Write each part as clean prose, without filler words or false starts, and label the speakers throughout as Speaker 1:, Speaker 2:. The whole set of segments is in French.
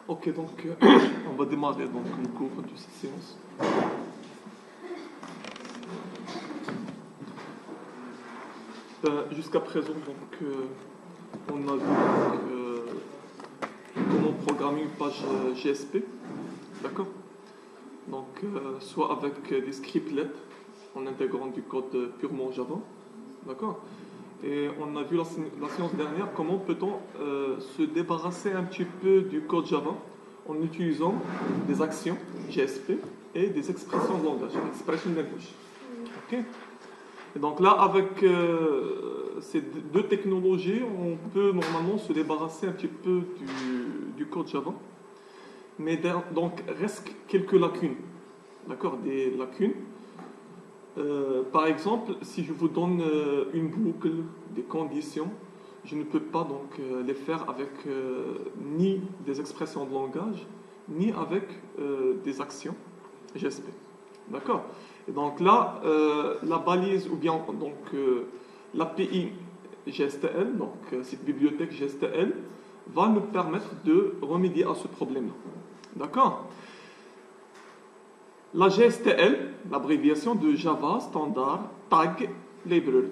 Speaker 1: Ok, donc on va démarrer donc, le cours de cette séance. Jusqu'à présent, donc, on a vu comment programmer une page GSP, d'accord? Donc, soit avec des scriptlets en intégrant du code purement Java, d'accord? Et on a vu la séance dernière comment peut-on se débarrasser un petit peu du code Java en utilisant des actions GSP et des expressions de langage, expression language. Ok. Et donc là, avec ces deux technologies, on peut normalement se débarrasser un petit peu du code Java. Mais donc, reste quelques lacunes. D'accord? Des lacunes. Par exemple, si je vous donne une boucle, des conditions, je ne peux pas donc les faire avec ni des expressions de langage, ni avec des actions GSP. D'accord? Et donc là, la balise ou bien donc l'API GSTL, donc cette bibliothèque GSTL, va nous permettre de remédier à ce problème-là. D'accord? La GSTL, l'abréviation de Java Standard Tag Library.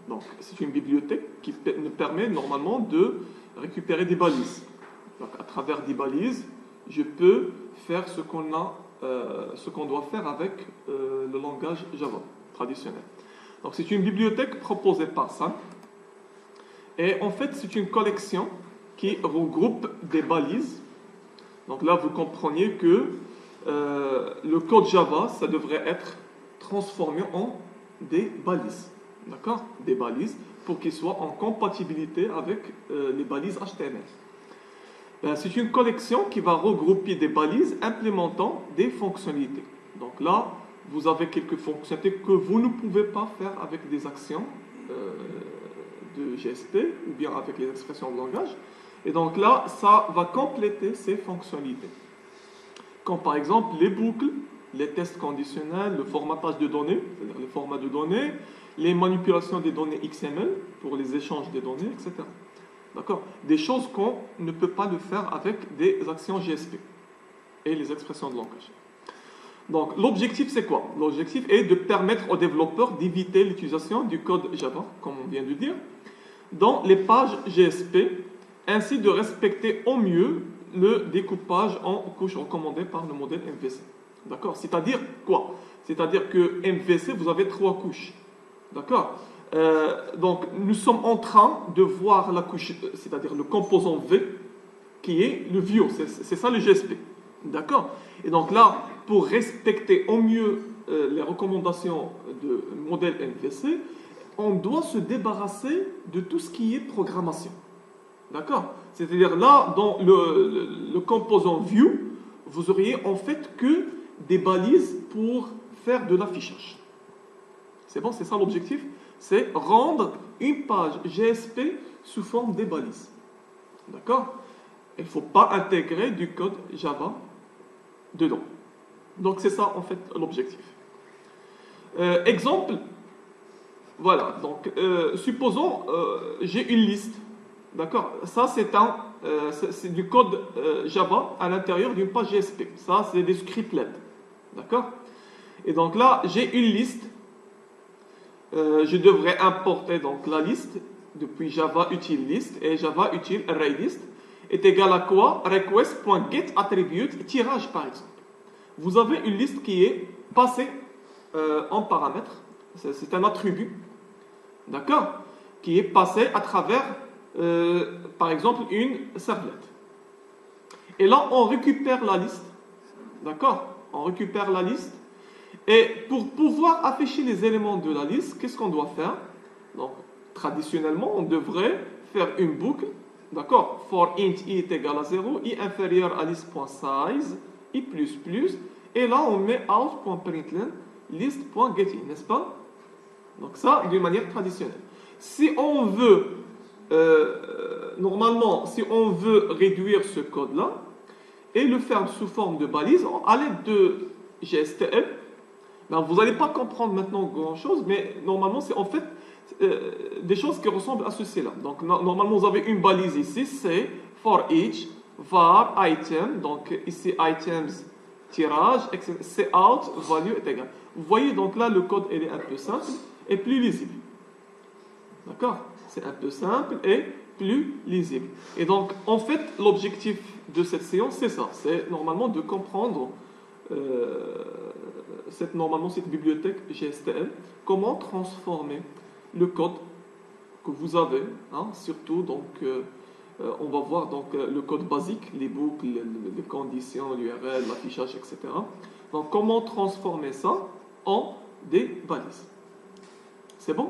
Speaker 1: Donc, c'est une bibliothèque qui nous permet normalement de récupérer des balises. Donc, à travers des balises, je peux faire ce qu'on doit faire avec le langage Java traditionnel. Donc, c'est une bibliothèque proposée par Sun. Et en fait, c'est une collection qui regroupe des balises. Donc là, vous comprenez que le code Java, ça devrait être transformé en des balises. D'accord? Des balises pour qu'il soit en compatibilité avec les balises HTML. C'est une collection qui va regrouper des balises implémentant des fonctionnalités. Donc là, vous avez quelques fonctionnalités que vous ne pouvez pas faire avec des actions de GSP ou bien avec les expressions de langage. Et donc là, ça va compléter ces fonctionnalités. Comme par exemple les boucles, les tests conditionnels, le formatage de données, c'est-à-dire le format de données, les manipulations des données XML pour les échanges des données, etc. D'accord? Des choses qu'on ne peut pas le faire avec des actions GSP et les expressions de langage. Donc l'objectif c'est quoi? L'objectif est de permettre aux développeurs d'éviter l'utilisation du code Java, comme on vient de dire, dans les pages GSP, ainsi de respecter au mieux le découpage en couches recommandées par le modèle MVC. D'accord? C'est-à-dire quoi? C'est-à-dire que MVC, vous avez 3 couches. D'accord? Donc, nous sommes en train de voir la couche, c'est-à-dire le composant V, qui est le view. C'est ça le GSP. D'accord? Et donc là, pour respecter au mieux les recommandations de modèle MVC, on doit se débarrasser de tout ce qui est programmation. D'accord? C'est-à-dire là, dans le composant view, vous auriez en fait que des balises pour faire de l'affichage. C'est bon, c'est ça l'objectif? C'est rendre une page GSP sous forme des balises. D'accord? Il ne faut pas intégrer du code Java dedans. Donc c'est ça en fait l'objectif. Exemple, voilà, donc supposons j'ai une liste. D'accord? Ça, c'est du code Java à l'intérieur d'une page GSP. Ça, c'est des scriptlets. D'accord? Et donc là, j'ai une liste. Je devrais importer donc la liste depuis Java util list et Java util array list est égal à quoi? Request.getAttribute tirage par exemple. Vous avez une liste qui est passée en paramètre. C'est un attribut. D'accord? Qui est passé à travers par exemple une servlette. Et là, on récupère la liste. D'accord? On récupère la liste. Et pour pouvoir afficher les éléments de la liste, qu'est-ce qu'on doit faire? Donc, traditionnellement, on devrait faire une boucle. D'accord? For int i est égal à 0, i inférieur à list.size, i++. Et là, on met out.println list.getIn, n'est-ce pas? Donc ça, d'une manière traditionnelle. Si on veut normalement, si on veut réduire ce code-là et le faire sous forme de balise, à l'aide de GSTL, ben vous n'allez pas comprendre maintenant grand-chose, mais normalement, c'est en fait des choses qui ressemblent à ceci-là. Donc, normalement, vous avez une balise ici, c'est for each, var item, donc ici items, tirage, cout, value est égal. Vous voyez, donc là, le code il est un peu simple et plus lisible. D'accord? C'est un peu simple et plus lisible. Et donc, en fait, l'objectif de cette séance, c'est ça. C'est normalement de comprendre cette bibliothèque GSTL, comment transformer le code que vous avez, hein, surtout, donc, on va voir donc, le code basique, les boucles, les conditions, l'URL, l'affichage, etc. Donc, comment transformer ça en des balises. C'est bon?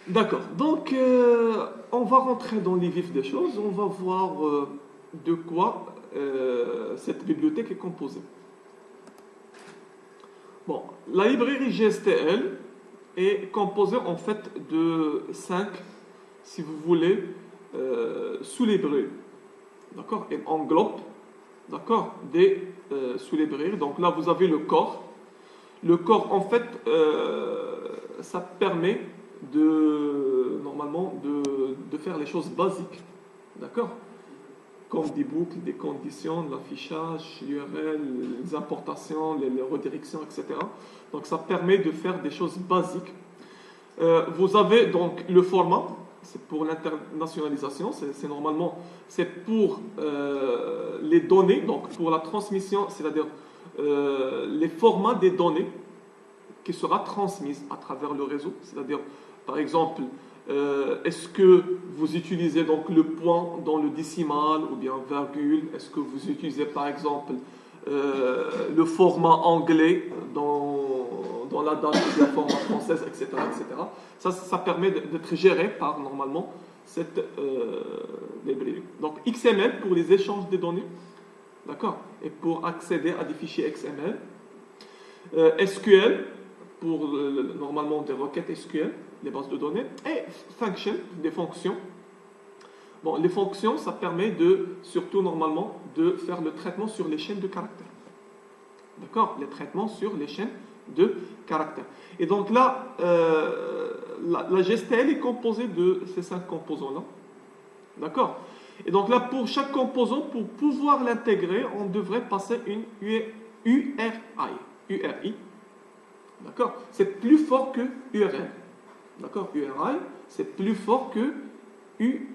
Speaker 1: D'accord. Donc, on va rentrer dans les vifs des choses. On va voir de quoi cette bibliothèque est composée. Bon, la librairie GSTL est composée en fait de 5, si vous voulez, sous-librairies. D'accord? Elle englobe, d'accord, des sous-librairies. Donc là, vous avez le corps. Le corps, en fait, ça permet normalement de faire les choses basiques. D'accord? Comme des boucles, des conditions, l'affichage, l'URL, les importations, les redirections, etc. Donc ça permet de faire des choses basiques. Vous avez donc le format, c'est pour l'internationalisation, c'est normalement, c'est pour les données, donc pour la transmission, c'est-à-dire les formats des données qui sera transmise à travers le réseau, c'est-à-dire par exemple est-ce que vous utilisez donc le point dans le décimal ou bien virgule, est-ce que vous utilisez par exemple le format anglais dans la date ou la format française, etc., etc. Ça permet d'être géré par normalement cette librairie. Donc XML pour les échanges des données, d'accord, et pour accéder à des fichiers XML, SQL pour normalement des requêtes SQL, les bases de données, et function, des fonctions. Bon, les fonctions, ça permet surtout normalement, de faire le traitement sur les chaînes de caractères. D'accord? Les traitements sur les chaînes de caractères. Et donc là, la GSTL est composée de ces 5 composants-là. D'accord? Et donc là, pour chaque composant, pour pouvoir l'intégrer, on devrait passer une URI. D'accord? C'est plus fort que URL. D'accord? URI, c'est plus fort que URI.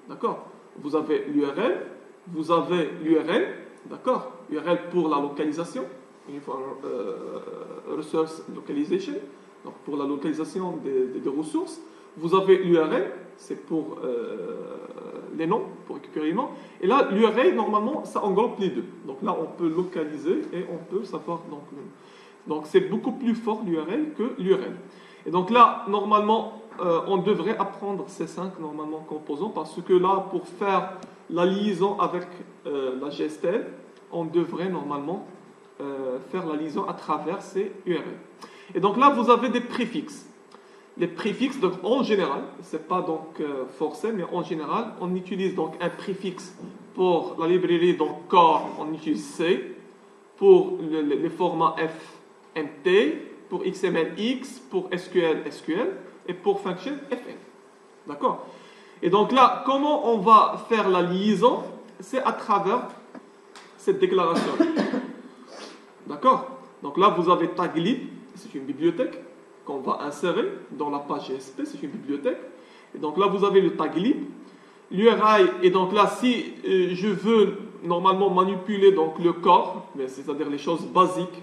Speaker 1: D'accord? Vous avez l'URL, vous avez l'URL, d'accord? URL pour la localisation, Resource Localization, donc pour la localisation des ressources. Vous avez l'URL, c'est pour les noms, pour récupérer les noms. Et là, l'URL, normalement, ça englobe les deux. Donc là, on peut localiser et on peut savoir. Donc c'est beaucoup plus fort l'URL que l'URL. Et donc là, normalement, on devrait apprendre ces 5 normalement composants parce que là, pour faire la liaison avec la GSTL, on devrait normalement faire la liaison à travers ces URL. Et donc là, vous avez des préfixes. Les préfixes, donc en général, c'est pas donc forcé, mais en général, on utilise donc un préfixe pour la librairie, donc core, on utilise C, pour les formats FMT, pour XMLX, pour SQL, et pour function, FN. D'accord? Et donc là, comment on va faire la liaison? C'est à travers cette déclaration. D'accord? Donc là, vous avez taglib, c'est une bibliothèque qu'on va insérer dans la page GSP, c'est une bibliothèque. Et donc là, vous avez le taglib, l'URI, et donc là, si je veux normalement manipuler donc le corps, c'est-à-dire les choses basiques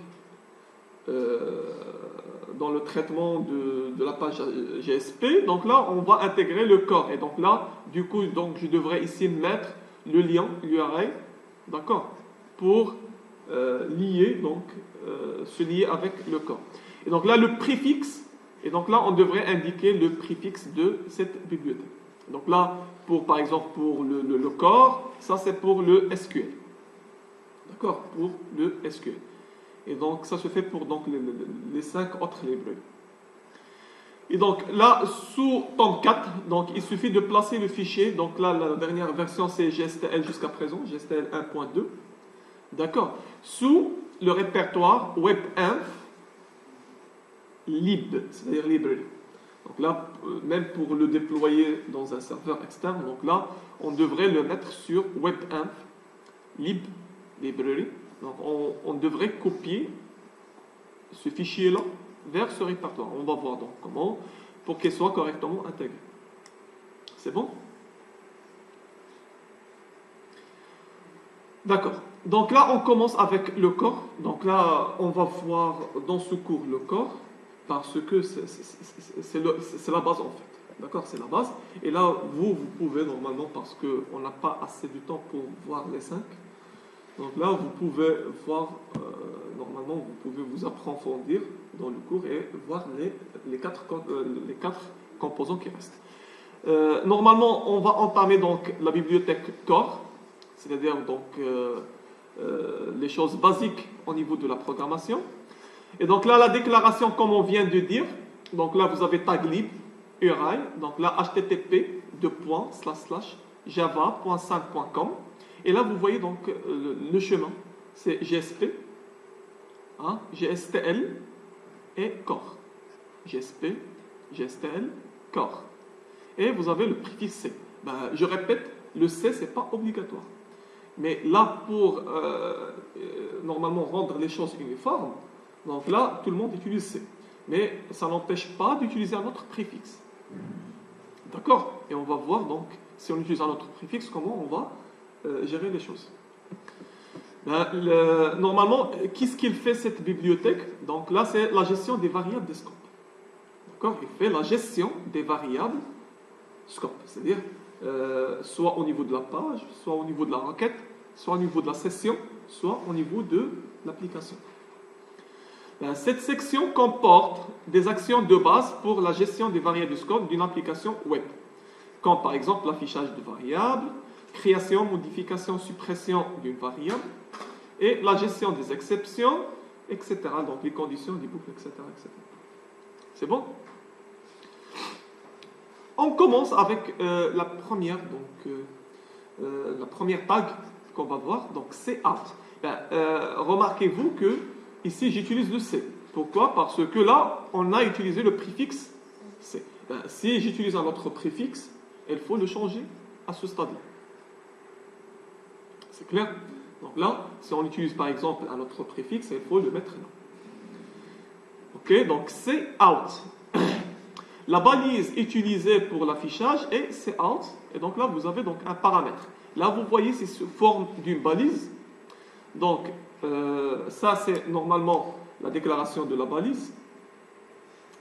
Speaker 1: dans le traitement de la page GSP, donc là, on va intégrer le corps. Et donc là, du coup, donc, je devrais ici mettre le lien, l'URI, d'accord, pour lier, donc, se lier avec le corps. Et donc là, le préfixe, et donc là, on devrait indiquer le préfixe de cette bibliothèque. Donc là, par exemple, pour le corps, ça c'est pour le SQL. D'accord? Pour le SQL. Et donc, ça se fait pour donc, les 5 autres librairies. Et donc là, sous tome 4, donc, il suffit de placer le fichier. Donc là, la dernière version, c'est GSTL jusqu'à présent, GSTL 1.2. D'accord? Sous le répertoire WebInf lib, c'est-à-dire librairie. Donc là, même pour le déployer dans un serveur externe, donc là, on devrait le mettre sur WebInf library. Donc on devrait copier ce fichier-là vers ce répertoire. On va voir donc comment pour qu'il soit correctement intégré. C'est bon? D'accord. Donc là, on commence avec le corps. Donc là, on va voir dans ce cours le corps parce que c'est la base en fait. D'accord? C'est la base. Et là, vous pouvez normalement, parce qu'on n'a pas assez de temps pour voir les 5. Donc là, vous pouvez voir, normalement, vous pouvez vous approfondir dans le cours et voir les quatre composants qui restent. Normalement, on va entamer donc la bibliothèque Core, c'est-à-dire donc les choses basiques au niveau de la programmation. Et donc là, la déclaration, comme on vient de dire, donc là, vous avez taglib, URI, donc là, http://java.5.com. Et là, vous voyez donc le chemin, c'est GSP, hein, GSTL et Core. GSP, GSTL, Core. Et vous avez le préfixe C. Ben, je répète, le C, ce n'est pas obligatoire. Mais là, pour normalement rendre les choses uniformes, donc là, tout le monde utilise C. Mais ça n'empêche pas d'utiliser un autre préfixe. D'accord? Et on va voir donc, si on utilise un autre préfixe, comment on va gérer les choses. Normalement, qu'est-ce qu'il fait cette bibliothèque? Donc là, c'est la gestion des variables des scopes. D'accord? Il fait la gestion des variables scope, c'est-à-dire soit au niveau de la page, soit au niveau de la requête, soit au niveau de la session, soit au niveau de l'application. Cette section comporte des actions de base pour la gestion des variables de scope d'une application web, comme par exemple l'affichage de variables, création, modification, suppression d'une variable, et la gestion des exceptions, etc. Donc les conditions des boucles, etc. etc. C'est bon? On commence avec la première tag qu'on va voir, donc c'est out. Remarquez-vous que ici j'utilise le C. Pourquoi? Parce que là, on a utilisé le préfixe C. Si j'utilise un autre préfixe, il faut le changer à ce stade-là. C'est clair? Donc là, si on utilise par exemple un autre préfixe, il faut le mettre là. Ok, donc c'est out. La balise utilisée pour l'affichage est c'est out. Et donc là, vous avez donc un paramètre. Là, vous voyez, c'est sous forme d'une balise. Donc, ça, c'est normalement la déclaration de la balise.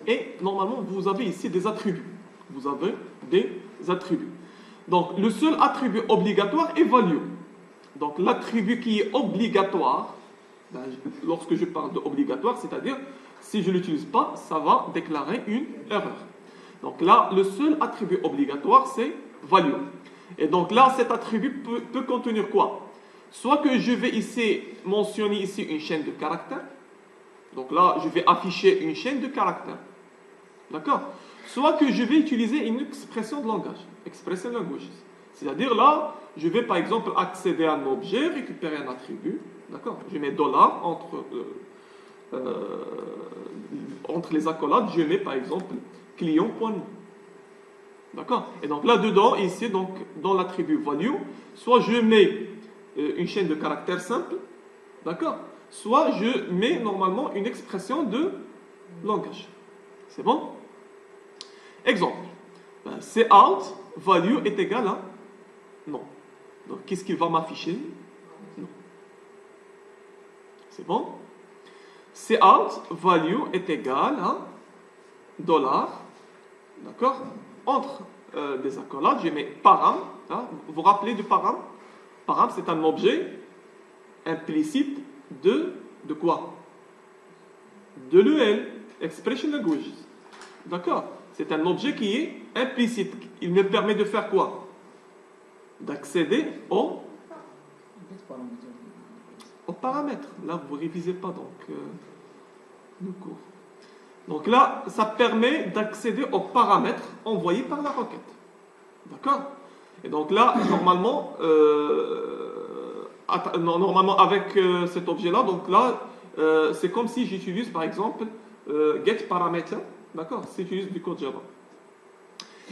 Speaker 1: Et normalement, vous avez ici des attributs. Vous avez des attributs. Donc, le seul attribut obligatoire est value. Donc, l'attribut qui est obligatoire, lorsque je parle d'obligatoire, c'est-à-dire, si je ne l'utilise pas, ça va déclarer une erreur. Donc là, le seul attribut obligatoire, c'est value. Et donc là, cet attribut peut contenir quoi? Soit que je vais ici mentionner ici une chaîne de caractères. Donc là, je vais afficher une chaîne de caractères. D'accord? Soit que je vais utiliser une expression de langage. Expression language. C'est-à-dire là, je vais par exemple accéder à un objet, récupérer un attribut. D'accord? Je mets $ entre les accolades, je mets par exemple client.nom. D'accord? Et donc là-dedans, ici, donc, dans l'attribut value, soit je mets une chaîne de caractères simple, d'accord? Soit je mets normalement une expression de langage. C'est bon? Exemple. C'est out, value est égal à non. Donc qu'est-ce qu'il va m'afficher? Non. C'est bon? C'est out, value est égal à $. D'accord? Entre des accolades, je mets param. Hein? Vous vous rappelez du param? Param, c'est un objet implicite de quoi? De l'EL, Expression Language. D'accord? C'est un objet qui est implicite. Il me permet de faire quoi? D'accéder aux paramètres. Là, vous ne révisez pas donc le cours. Donc là, ça permet d'accéder aux paramètres envoyés par la requête. D'accord? Et donc là, normalement, avec cet objet-là, donc là, c'est comme si j'utilise par exemple getParameter, D'accord? C'est juste du code Java.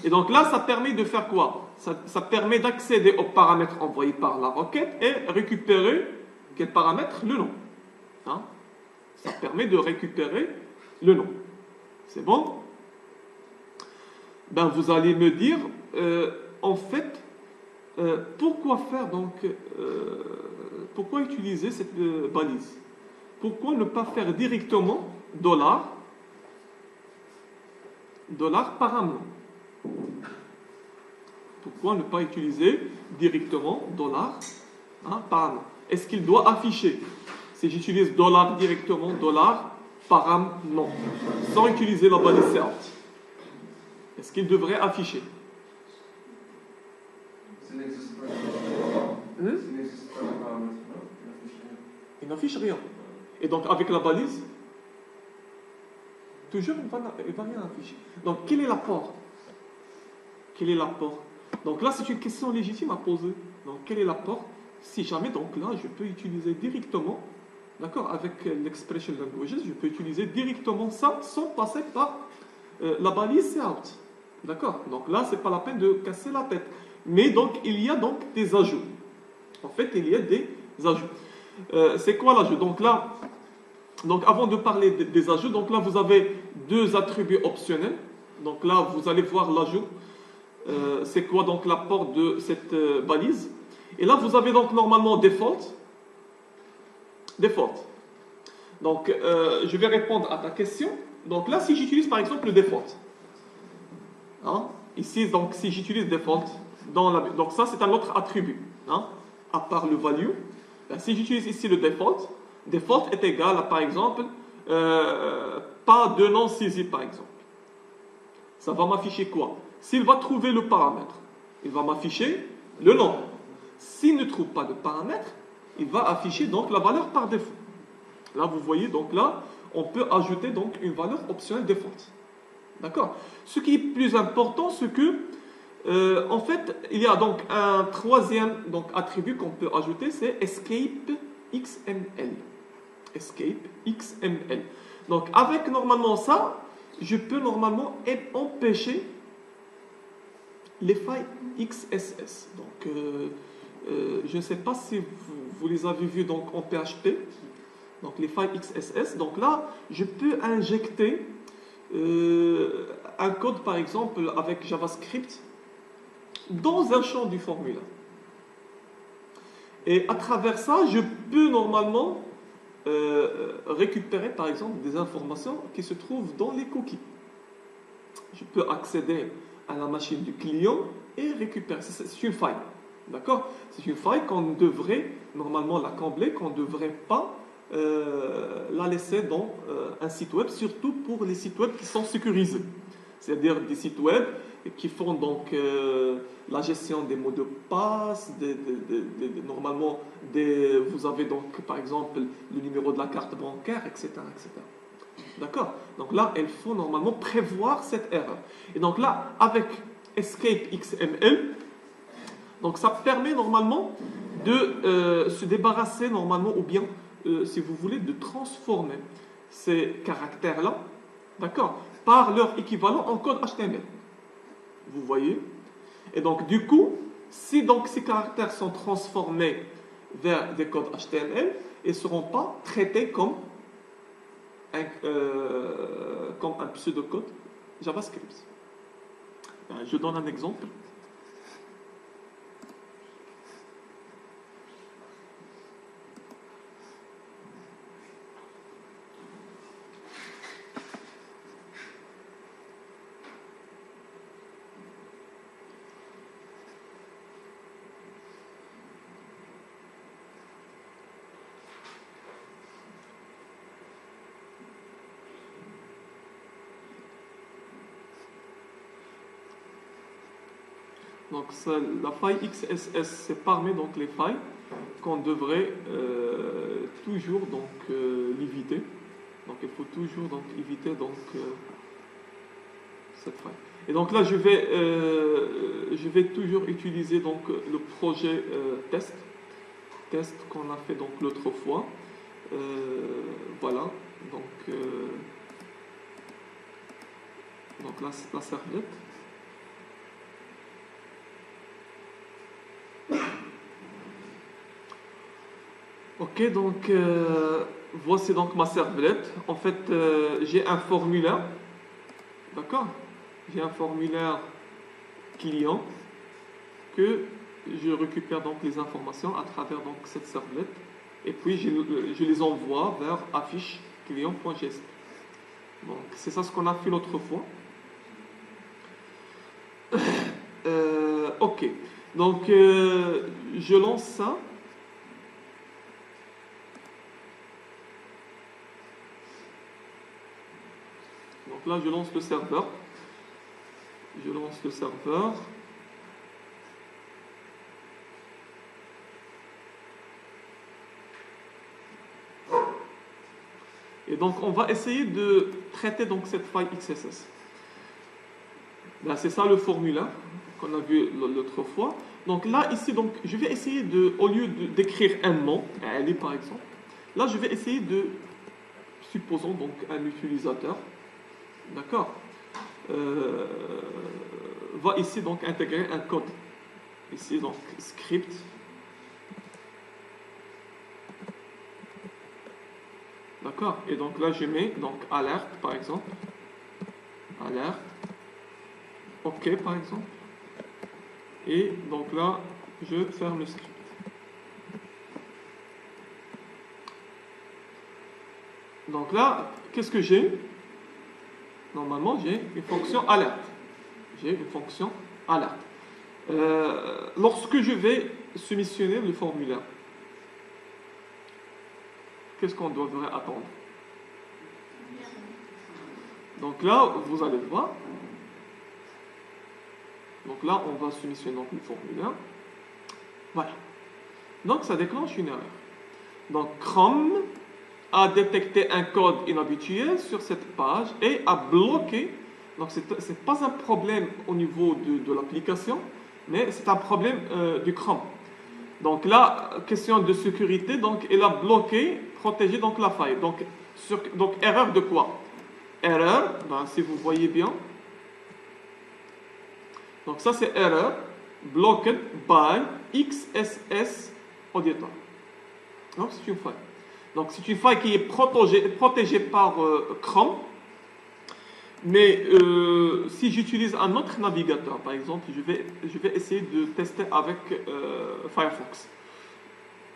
Speaker 1: Et donc là, ça permet de faire quoi? Ça permet d'accéder aux paramètres envoyés par la requête et récupérer quel paramètre? Le nom. Hein? Ça permet de récupérer le nom. C'est bon? Ben, vous allez me dire, en fait, pourquoi faire donc, pourquoi utiliser cette balise? Pourquoi ne pas faire directement dollar param? Pourquoi ne pas utiliser directement dollar param? Est-ce qu'il doit afficher? Si j'utilise dollar directement, dollar param, non. Sans utiliser la balise cert. Est-ce qu'il devrait afficher? Il n'affiche rien. Et donc avec la balise, toujours il va rien afficher. Donc quel est l'apport? Quel est l'apport? Donc là c'est une question légitime à poser. Donc quel est l'apport? Si jamais donc là je peux utiliser directement, d'accord, avec l'expression languages, je peux utiliser directement ça sans passer par la balise c'est-out. D'accord? Donc là c'est pas la peine de casser la tête. Mais donc il y a donc des ajouts. En fait il y a des ajouts. C'est quoi l'ajout? Donc là, donc avant de parler des ajouts, donc là vous avez deux attributs optionnels. Donc là vous allez voir l'ajout. C'est quoi donc l'apport de cette balise? Et là vous avez donc normalement default. Donc je vais répondre à ta question. Donc là si j'utilise par exemple le default, hein? Ici donc si j'utilise default donc ça c'est un autre attribut, hein? À part le value. Ben, si j'utilise ici le default est égal à par exemple pas de nom saisi par exemple. Ça va m'afficher quoi? S'il va trouver le paramètre, il va m'afficher le nom. S'il ne trouve pas de paramètre, il va afficher donc la valeur par défaut. Là vous voyez donc là on peut ajouter donc une valeur optionnelle default. D'accord? Ce qui est plus important c'est que en fait, il y a donc un troisième donc, attribut qu'on peut ajouter, c'est escape XML. Escape XML. Donc, avec normalement ça, je peux normalement empêcher les failles XSS. Donc, je ne sais pas si vous les avez vues donc, en PHP. Donc, les failles XSS. Donc là, je peux injecter un code, par exemple, avec JavaScript dans un champ du formulaire. Et à travers ça, je peux normalement récupérer par exemple des informations qui se trouvent dans les cookies. Je peux accéder à la machine du client et récupérer. C'est une faille. D'accord? C'est une faille qu'on devrait normalement la combler, qu'on ne devrait pas la laisser dans un site web, surtout pour les sites web qui sont sécurisés. C'est-à-dire des sites web qui font donc la gestion des mots de passe, normalement vous avez donc par exemple le numéro de la carte bancaire, etc. etc. D'accord? Donc là, il faut normalement prévoir cette erreur. Et donc là, avec Escape XML, donc ça permet normalement de se débarrasser normalement, ou bien, si vous voulez, de transformer ces caractères-là, d'accord, par leur équivalent en code HTML. Vous voyez? Et donc, du coup, si donc ces caractères sont transformés vers des codes HTML, ils ne seront pas traités comme un pseudocode JavaScript. Je donne un exemple. Donc la faille XSS, c'est parmi donc les failles qu'on devrait toujours donc l'éviter. Donc il faut toujours donc éviter donc cette faille. Et donc là je vais toujours utiliser donc le projet test qu'on a fait donc l'autre fois. Voilà donc Donc la servlette. Ok, donc voici donc ma servlette. En fait, j'ai un formulaire. D'accord? J'ai un formulaire client que je récupère donc les informations à travers donc cette servlette et puis je les envoie vers affiche client.jsp. Donc c'est ça ce qu'on a fait l'autre fois. Ok, donc je lance ça. Donc là je lance le serveur. Je lance le serveur. Et donc on va essayer de traiter donc cette faille XSS. Ben, c'est ça le formulaire qu'on a vu l'autre fois. Donc là, ici, donc, je vais essayer de, au lieu d'écrire un nom, Ali par exemple, là je vais essayer de, supposons donc un utilisateur, d'accord, va ici donc intégrer un code. Ici donc script. D'accord. Et donc là je mets donc alerte par exemple. Alerte. OK par exemple. Et donc là je ferme le script. Donc là, qu'est-ce que j'ai? Normalement, j'ai une fonction alerte. J'ai une fonction alerte. Lorsque je vais soumissionner le formulaire, qu'est-ce qu'on devrait attendre? Donc là, vous allez voir. Donc là, on va soumissionner donc le formulaire. Voilà. Donc ça déclenche une erreur. Donc Chrome a détecté un code inhabituel sur cette page et a bloqué. Donc ce n'est pas un problème au niveau de l'application, mais c'est un problème du Chrome. Donc là, question de sécurité, donc elle a bloqué, protégé donc la faille. Donc erreur de quoi? Erreur, ben, si vous voyez bien. Donc ça c'est erreur, blocked by XSS auditor. Donc c'est une faille. Donc c'est une faille qui est protégée par Chrome. Mais si j'utilise un autre navigateur, par exemple, je vais essayer de tester avec Firefox.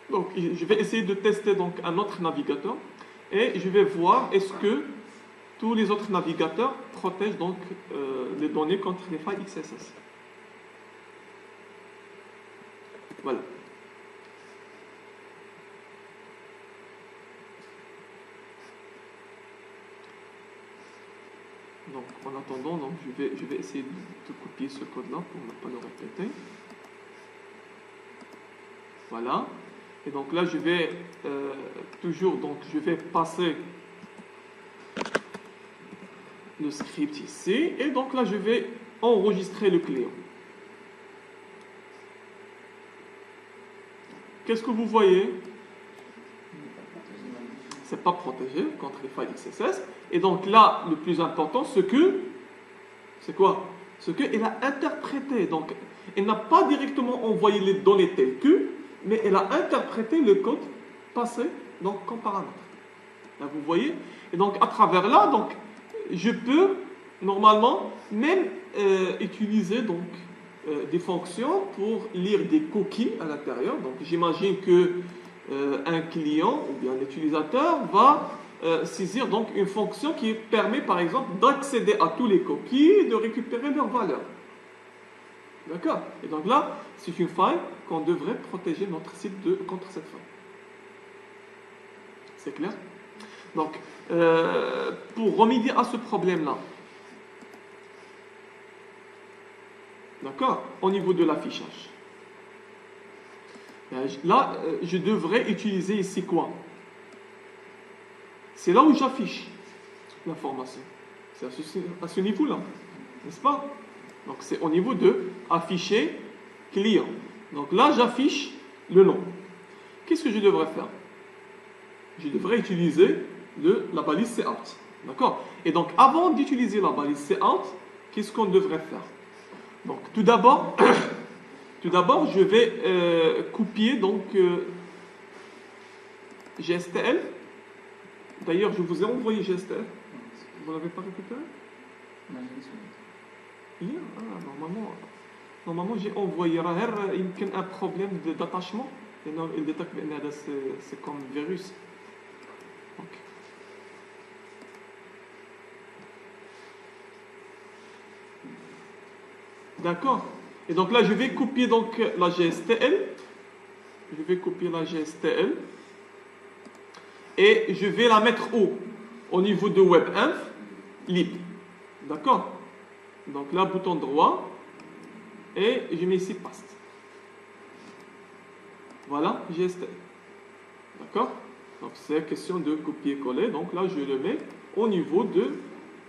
Speaker 1: Donc je vais essayer de tester donc un autre navigateur et je vais voir est-ce que tous les autres navigateurs protègent donc les données contre les failles XSS. Voilà. Donc, en attendant, donc, je vais essayer de copier ce code-là pour ne pas le répéter. Voilà. Et donc là, je vais toujours, donc, je vais passer le script ici. Et donc là, je vais enregistrer le client. Qu'est-ce que vous voyez? C'est pas protégé contre les failles XSS. Et donc là, le plus important, c'est quoi? Ce qu'elle a interprété. Donc, elle n'a pas directement envoyé les données telles que, mais elle a interprété le code passé donc, comme paramètre. Là, vous voyez? Et donc, à travers là, donc, je peux, normalement, même utiliser donc, des fonctions pour lire des cookies à l'intérieur. Donc, j'imagine que un client ou bien un utilisateur va saisir donc une fonction qui permet par exemple d'accéder à tous les cookies et de récupérer leurs valeurs. D'accord? Et donc là, c'est une faille qu'on devrait protéger notre site contre cette faille. C'est clair? Donc, pour remédier à ce problème-là, d'accord? Au niveau de l'affichage. Là, je devrais utiliser ici quoi? C'est là où j'affiche l'information. C'est à ce niveau-là, n'est-ce pas? Donc c'est au niveau de afficher client. Donc là, j'affiche le nom. Qu'est-ce que je devrais faire? Je devrais utiliser la balise cout. D'accord? Et donc, avant d'utiliser la balise cout, qu'est-ce qu'on devrait faire? Donc, tout d'abord, je vais copier donc GSTL. D'ailleurs, je vous ai envoyé GSTL. Vous ne l'avez pas récupéré? Hier? Normalement j'ai envoyé. Il y a un problème d'attachement. Il détecte que c'est comme virus. Ok. D'accord. Et donc là, je vais copier donc la GSTL. Je vais copier la GSTL. Et je vais la mettre où? Au niveau de WebInf, lib. D'accord? Donc là, bouton droit. Et je mets ici paste. Voilà, GSTL. D'accord? Donc c'est question de copier-coller. Donc là, je le mets au niveau de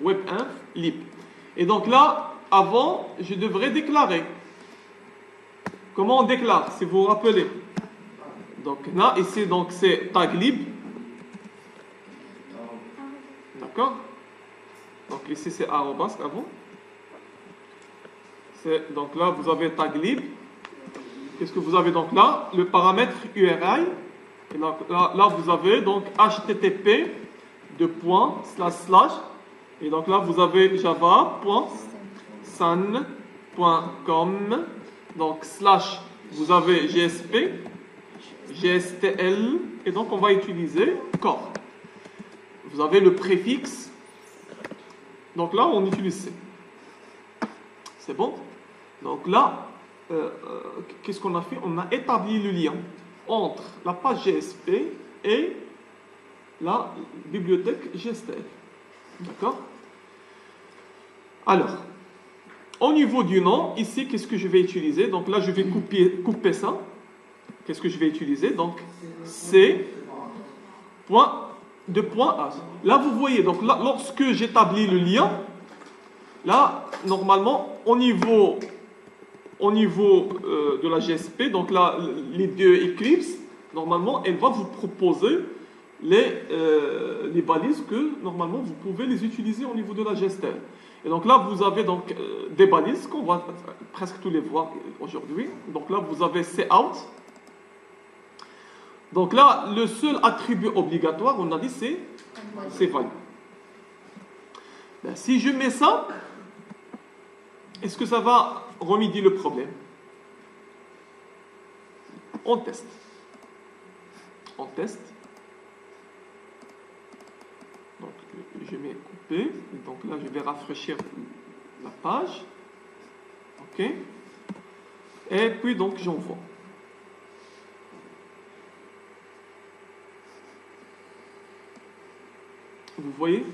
Speaker 1: WebInf, lib. Et donc là, avant, je devrais déclarer. Comment on déclare, si vous vous rappelez? Donc là, ici, donc c'est tag lib. D'accord? Donc ici, c'est arrobas avant. Donc là, vous avez tag lib. Qu'est-ce que vous avez donc là? Le paramètre URI. Et donc là, vous avez donc http et donc là, vous avez java.san.com. Donc slash, vous avez GSP, GSTL, et donc on va utiliser core. Vous avez le préfixe. Donc là, on utilise C. C'est bon? Donc là, qu'est-ce qu'on a fait? On a établi le lien entre la page GSP et la bibliothèque GSTL. D'accord? Alors, au niveau du nom, ici, qu'est-ce que je vais utiliser? Donc là, je vais couper ça. Qu'est-ce que je vais utiliser? Donc, C. H. Là, vous voyez, donc là, lorsque j'établis le lien, là, normalement, au niveau de la GSP, donc là, les deux Eclipse, normalement, elle va vous proposer les balises que, normalement, vous pouvez les utiliser au niveau de la GSTL. Et donc là, vous avez donc des balises qu'on va presque tous les voir aujourd'hui. Donc là, vous avez cout. Donc là, le seul attribut obligatoire, on a dit, c'est value. Ben, si je mets ça, est-ce que ça va remédier le problème? On teste. On teste. Donc, je mets couper. Donc là, je vais rafraîchir la page. OK. Et puis, donc, j'envoie. Vous voyez?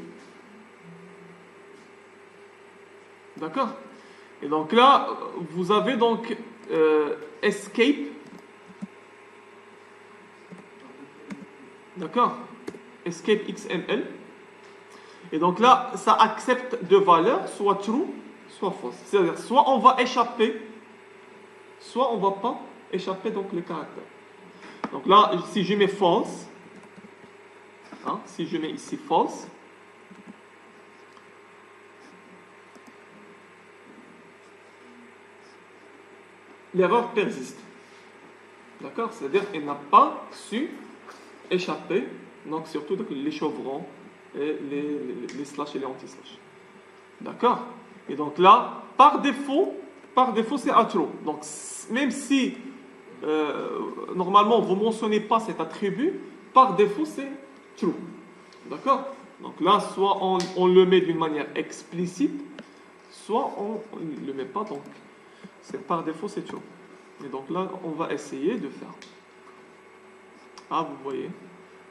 Speaker 1: D'accord? Et donc là, vous avez donc escape. D'accord? Escape XML. Et donc là, ça accepte deux valeurs, soit true, soit false. C'est-à-dire, soit on va échapper, soit on ne va pas échapper donc les caractères. Donc là, si je mets false, si je mets ici false, l'erreur persiste. D'accord? C'est-à-dire qu'elle n'a pas su échapper, donc surtout les chevrons et les slash et les anti-slash. D'accord? Et donc là, par défaut c'est à true. Donc même si normalement vous ne mentionnez pas cet attribut, par défaut c'est true. D'accord? Donc là, soit on le met d'une manière explicite, soit on ne le met pas. Donc par défaut c'est true. Et donc là, on va essayer de faire. Ah, vous voyez.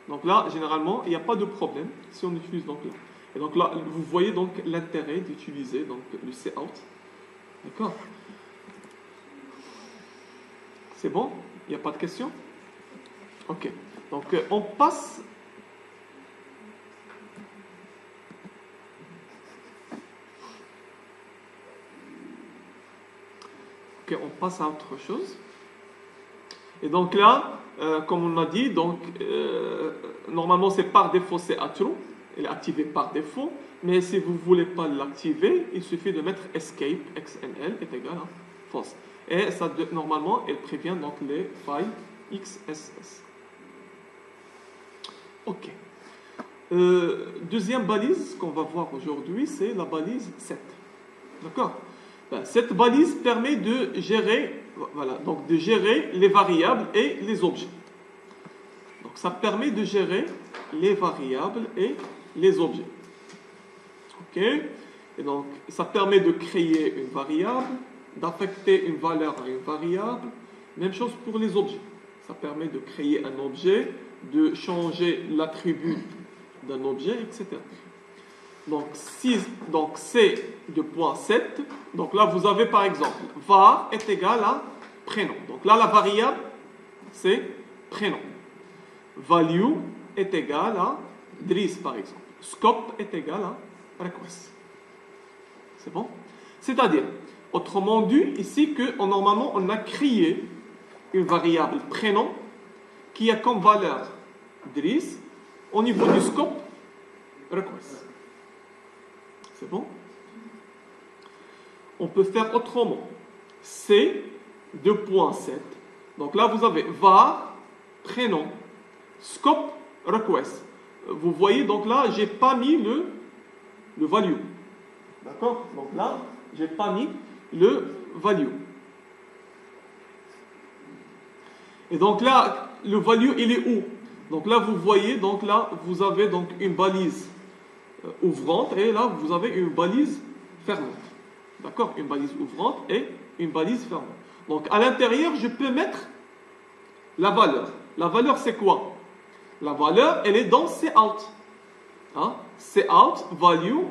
Speaker 1: Donc là, généralement, il n'y a pas de problème si on utilise donc là. Et donc là, vous voyez donc l'intérêt d'utiliser donc le cout. D'accord? C'est bon? Il n'y a pas de questions? Ok. Donc on passe. Ok, on passe à autre chose. Et donc là, comme on a dit, donc normalement c'est par défaut c'est à true. elle est activée par défaut, mais si vous ne voulez pas l'activer, il suffit de mettre escape, XML est égal à false. Et ça, normalement, elle prévient donc les failles XSS. Ok. Deuxième balise qu'on va voir aujourd'hui, c'est la balise 7. D'accord? Cette balise permet de gérer, voilà, donc de gérer les variables et les objets. Donc ça permet de gérer les variables et les objets. Ok? Et donc ça permet de créer une variable, d'affecter une valeur à une variable. Même chose pour les objets. Ça permet de créer un objet, de changer l'attribut d'un objet, etc. Donc, C de point 7. Donc là, vous avez par exemple, var est égal à prénom. Donc là, la variable, c'est prénom. Value est égal à Driss, par exemple. Scope est égal à request. C'est bon? C'est-à-dire, autrement dit, ici, que normalement, on a créé une variable prénom qui a comme valeur Driss au niveau du scope request. C'est bon? On peut faire autrement. C 2.7. Donc là, vous avez var, prénom, scope, request. Vous voyez, donc là, j'ai pas mis le value. D'accord? Donc là, j'ai pas mis le value. Et donc là, le value, il est où? Donc là, vous voyez, donc là, vous avez donc une balise ouvrante et là, vous avez une balise fermante. D'accord? Une balise ouvrante et une balise fermante. Donc à l'intérieur, je peux mettre la valeur. La valeur, c'est quoi? La valeur, elle est dans cout. Hein? Cout, value,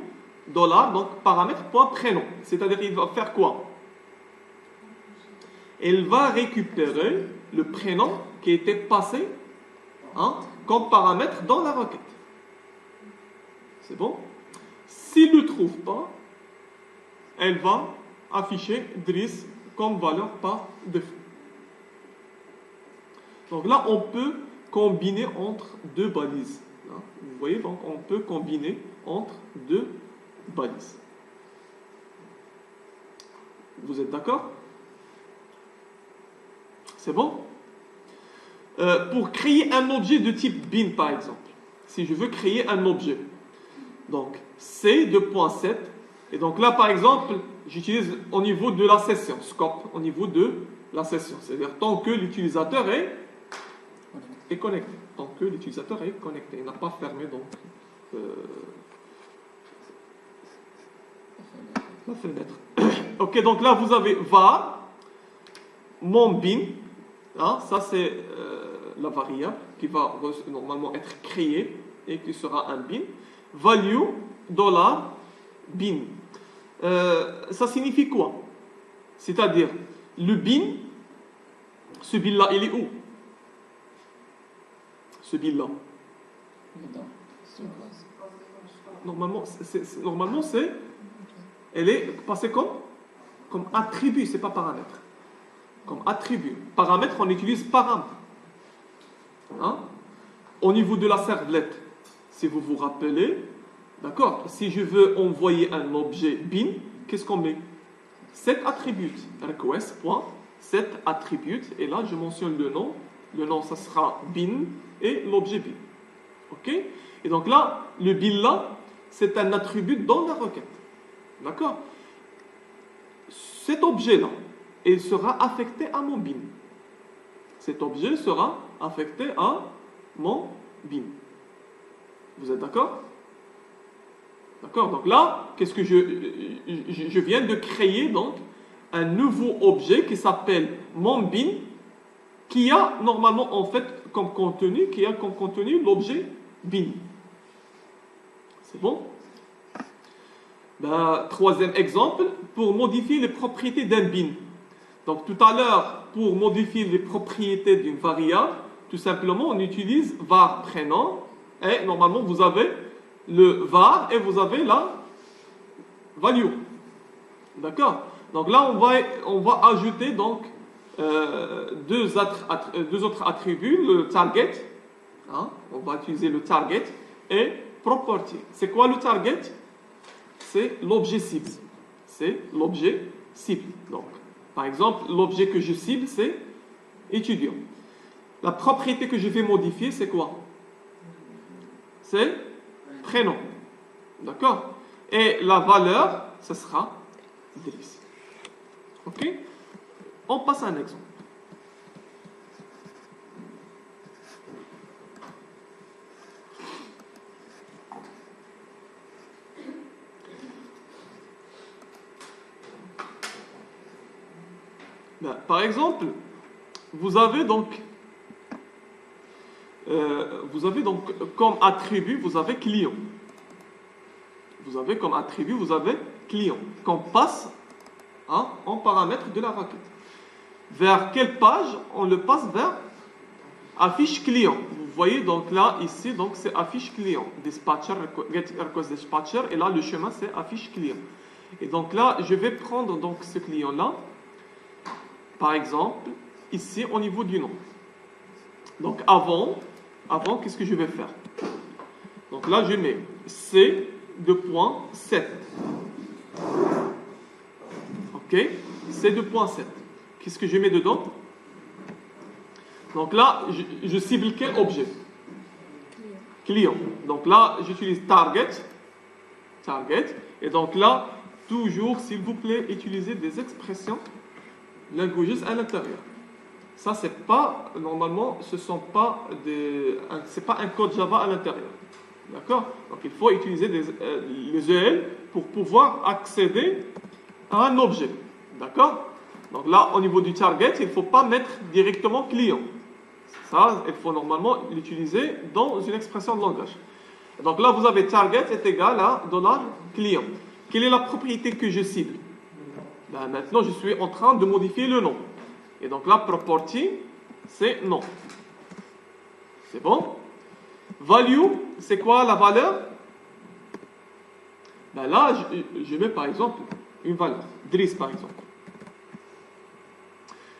Speaker 1: dollar, donc paramètre, point, prénom. C'est-à-dire, il va faire quoi? Elle va récupérer le prénom qui était passé comme paramètre dans la requête. C'est bon? S'il ne le trouve pas, elle va afficher Driss comme valeur par défaut. Donc là, on peut combiner entre deux balises. Vous voyez, donc on peut combiner entre deux balises. Vous êtes d'accord? C'est bon? Pour créer un objet de type bin, par exemple, si je veux créer un objet, donc C 2.7, et donc là, par exemple, j'utilise au niveau de la session, scope, au niveau de la session, c'est-à-dire tant que l'utilisateur est connecté, tant que l'utilisateur est connecté, il n'a pas fermé donc la fenêtre. Ok, donc là, vous avez var, mon bin. Ça, c'est la variable qui va normalement être créée et qui sera un bin. Value, dollar, bin. Ça signifie quoi? C'est-à-dire, le bin, ce bin-là, il est où? Ce bin-là. Normalement, elle est passée comme attribut, c'est pas paramètre. Comme attribut. Paramètre, on utilise param. Au niveau de la servlette, si vous vous rappelez, d'accord, si je veux envoyer un objet bin, qu'est-ce qu'on met? Set attribute, request.set attribute, et là je mentionne le nom. Le nom, ça sera bin et l'objet bin. Ok? Et donc là, le bin là, c'est un attribut dans la requête. D'accord? Cet objet-là, il sera affecté à mon bin. Cet objet sera affecté à mon bin. Vous êtes d'accord? D'accord? Donc là, qu'est-ce que je viens de créer donc un nouveau objet qui s'appelle mon bin, qui a normalement en fait comme contenu, l'objet bin. C'est bon? Troisième exemple, pour modifier les propriétés d'un bin. Donc tout à l'heure, pour modifier les propriétés d'une variable, tout simplement, on utilise var prénom, et normalement, vous avez le var et vous avez la value. D'accord? Donc là, on va ajouter donc deux autres attributs, le target, on va utiliser le target, et property. C'est quoi le target? C'est l'objet cible. C'est l'objet cible. Donc, par exemple, l'objet que je cible, c'est étudiant. La propriété que je vais modifier, c'est quoi? C'est prénom. D'accord? Et la valeur, ce sera Idriss. Ok? On passe à un exemple. Par exemple, vous avez donc comme attribut, vous avez client. Vous avez comme attribut, vous avez client, qu'on passe en paramètre de la requête. Vers quelle page? On le passe vers affiche client. Vous voyez donc là, ici, donc c'est affiche client. Dispatcher, get request dispatcher, et là le chemin c'est affiche client. Et donc là, je vais prendre donc ce client-là, par exemple, ici au niveau du nom. Donc avant, qu'est-ce que je vais faire? Donc là, je mets C2.7. Ok? C2.7. Qu'est-ce que je mets dedans? Donc là, je cible quel objet? Client. Donc là, j'utilise target. Et donc là, toujours, s'il vous plaît, utilisez des expressions linguistes à l'intérieur. Ça, c'est pas, normalement, c'est pas un code Java à l'intérieur. D'accord? Donc il faut utiliser les EL pour pouvoir accéder à un objet. D'accord? Donc là, au niveau du target, il ne faut pas mettre directement client. Ça, il faut normalement l'utiliser dans une expression de langage. Donc là, vous avez target est égal à $client. Quelle est la propriété que je cible? Maintenant, je suis en train de modifier le nom. Et donc là, property, c'est nom. C'est bon? Value, c'est quoi la valeur? Là, je mets par exemple une valeur. Driss, par exemple.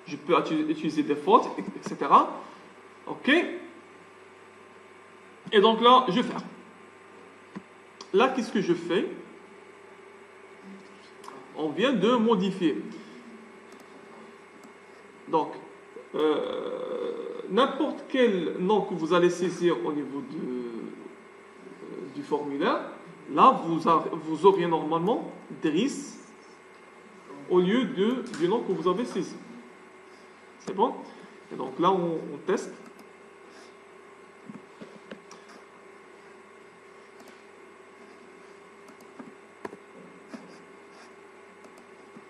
Speaker 1: Je peux utiliser default, etc. OK? Et donc là, je fais. Là, qu'est-ce que je fais? On vient de modifier. Donc, n'importe quel nom que vous allez saisir au niveau du formulaire, là, vous auriez normalement Driss au lieu du nom que vous avez saisi. C'est bon? Et donc là, on teste.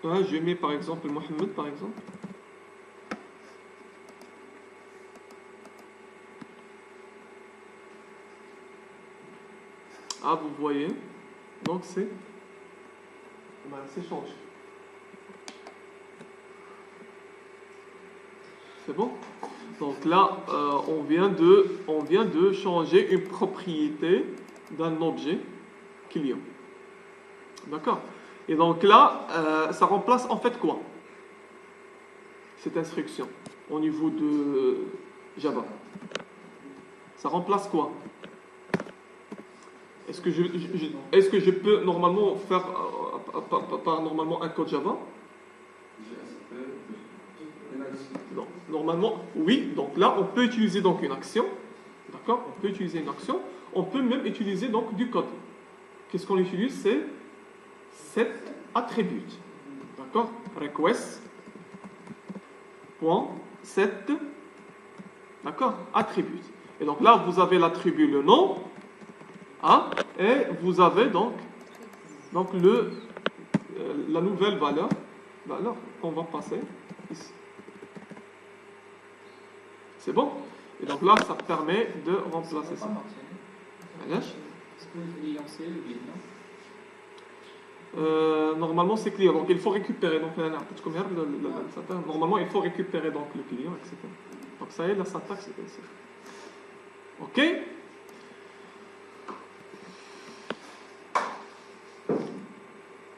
Speaker 1: Là, je mets par exemple Mohamed, par exemple. Ah, vous voyez. Donc c'est changé. C'est bon? Donc là, on vient de changer une propriété d'un objet client. D'accord? Et donc là, ça remplace en fait quoi? Cette instruction au niveau de Java. Ça remplace quoi? Est-ce que je peux normalement faire par normalement un code Java? Non. Normalement, oui. Donc là, on peut utiliser donc une action. D'accord? On peut utiliser une action. On peut même utiliser donc du code. Qu'est-ce qu'on utilise? C'est set attribute. D'accord? Request point set. D'accord? Attribute. Et donc là, vous avez l'attribut le nom. Et vous avez donc la nouvelle valeur qu'on va passer ici. C'est bon? Et donc là, ça permet de remplacer ça. Est-ce que le client c'est le client? Normalement, c'est client. Donc il faut récupérer. Donc, normalement, il faut récupérer donc, le client, etc. Donc ça y est, la syntaxe est ici. OK?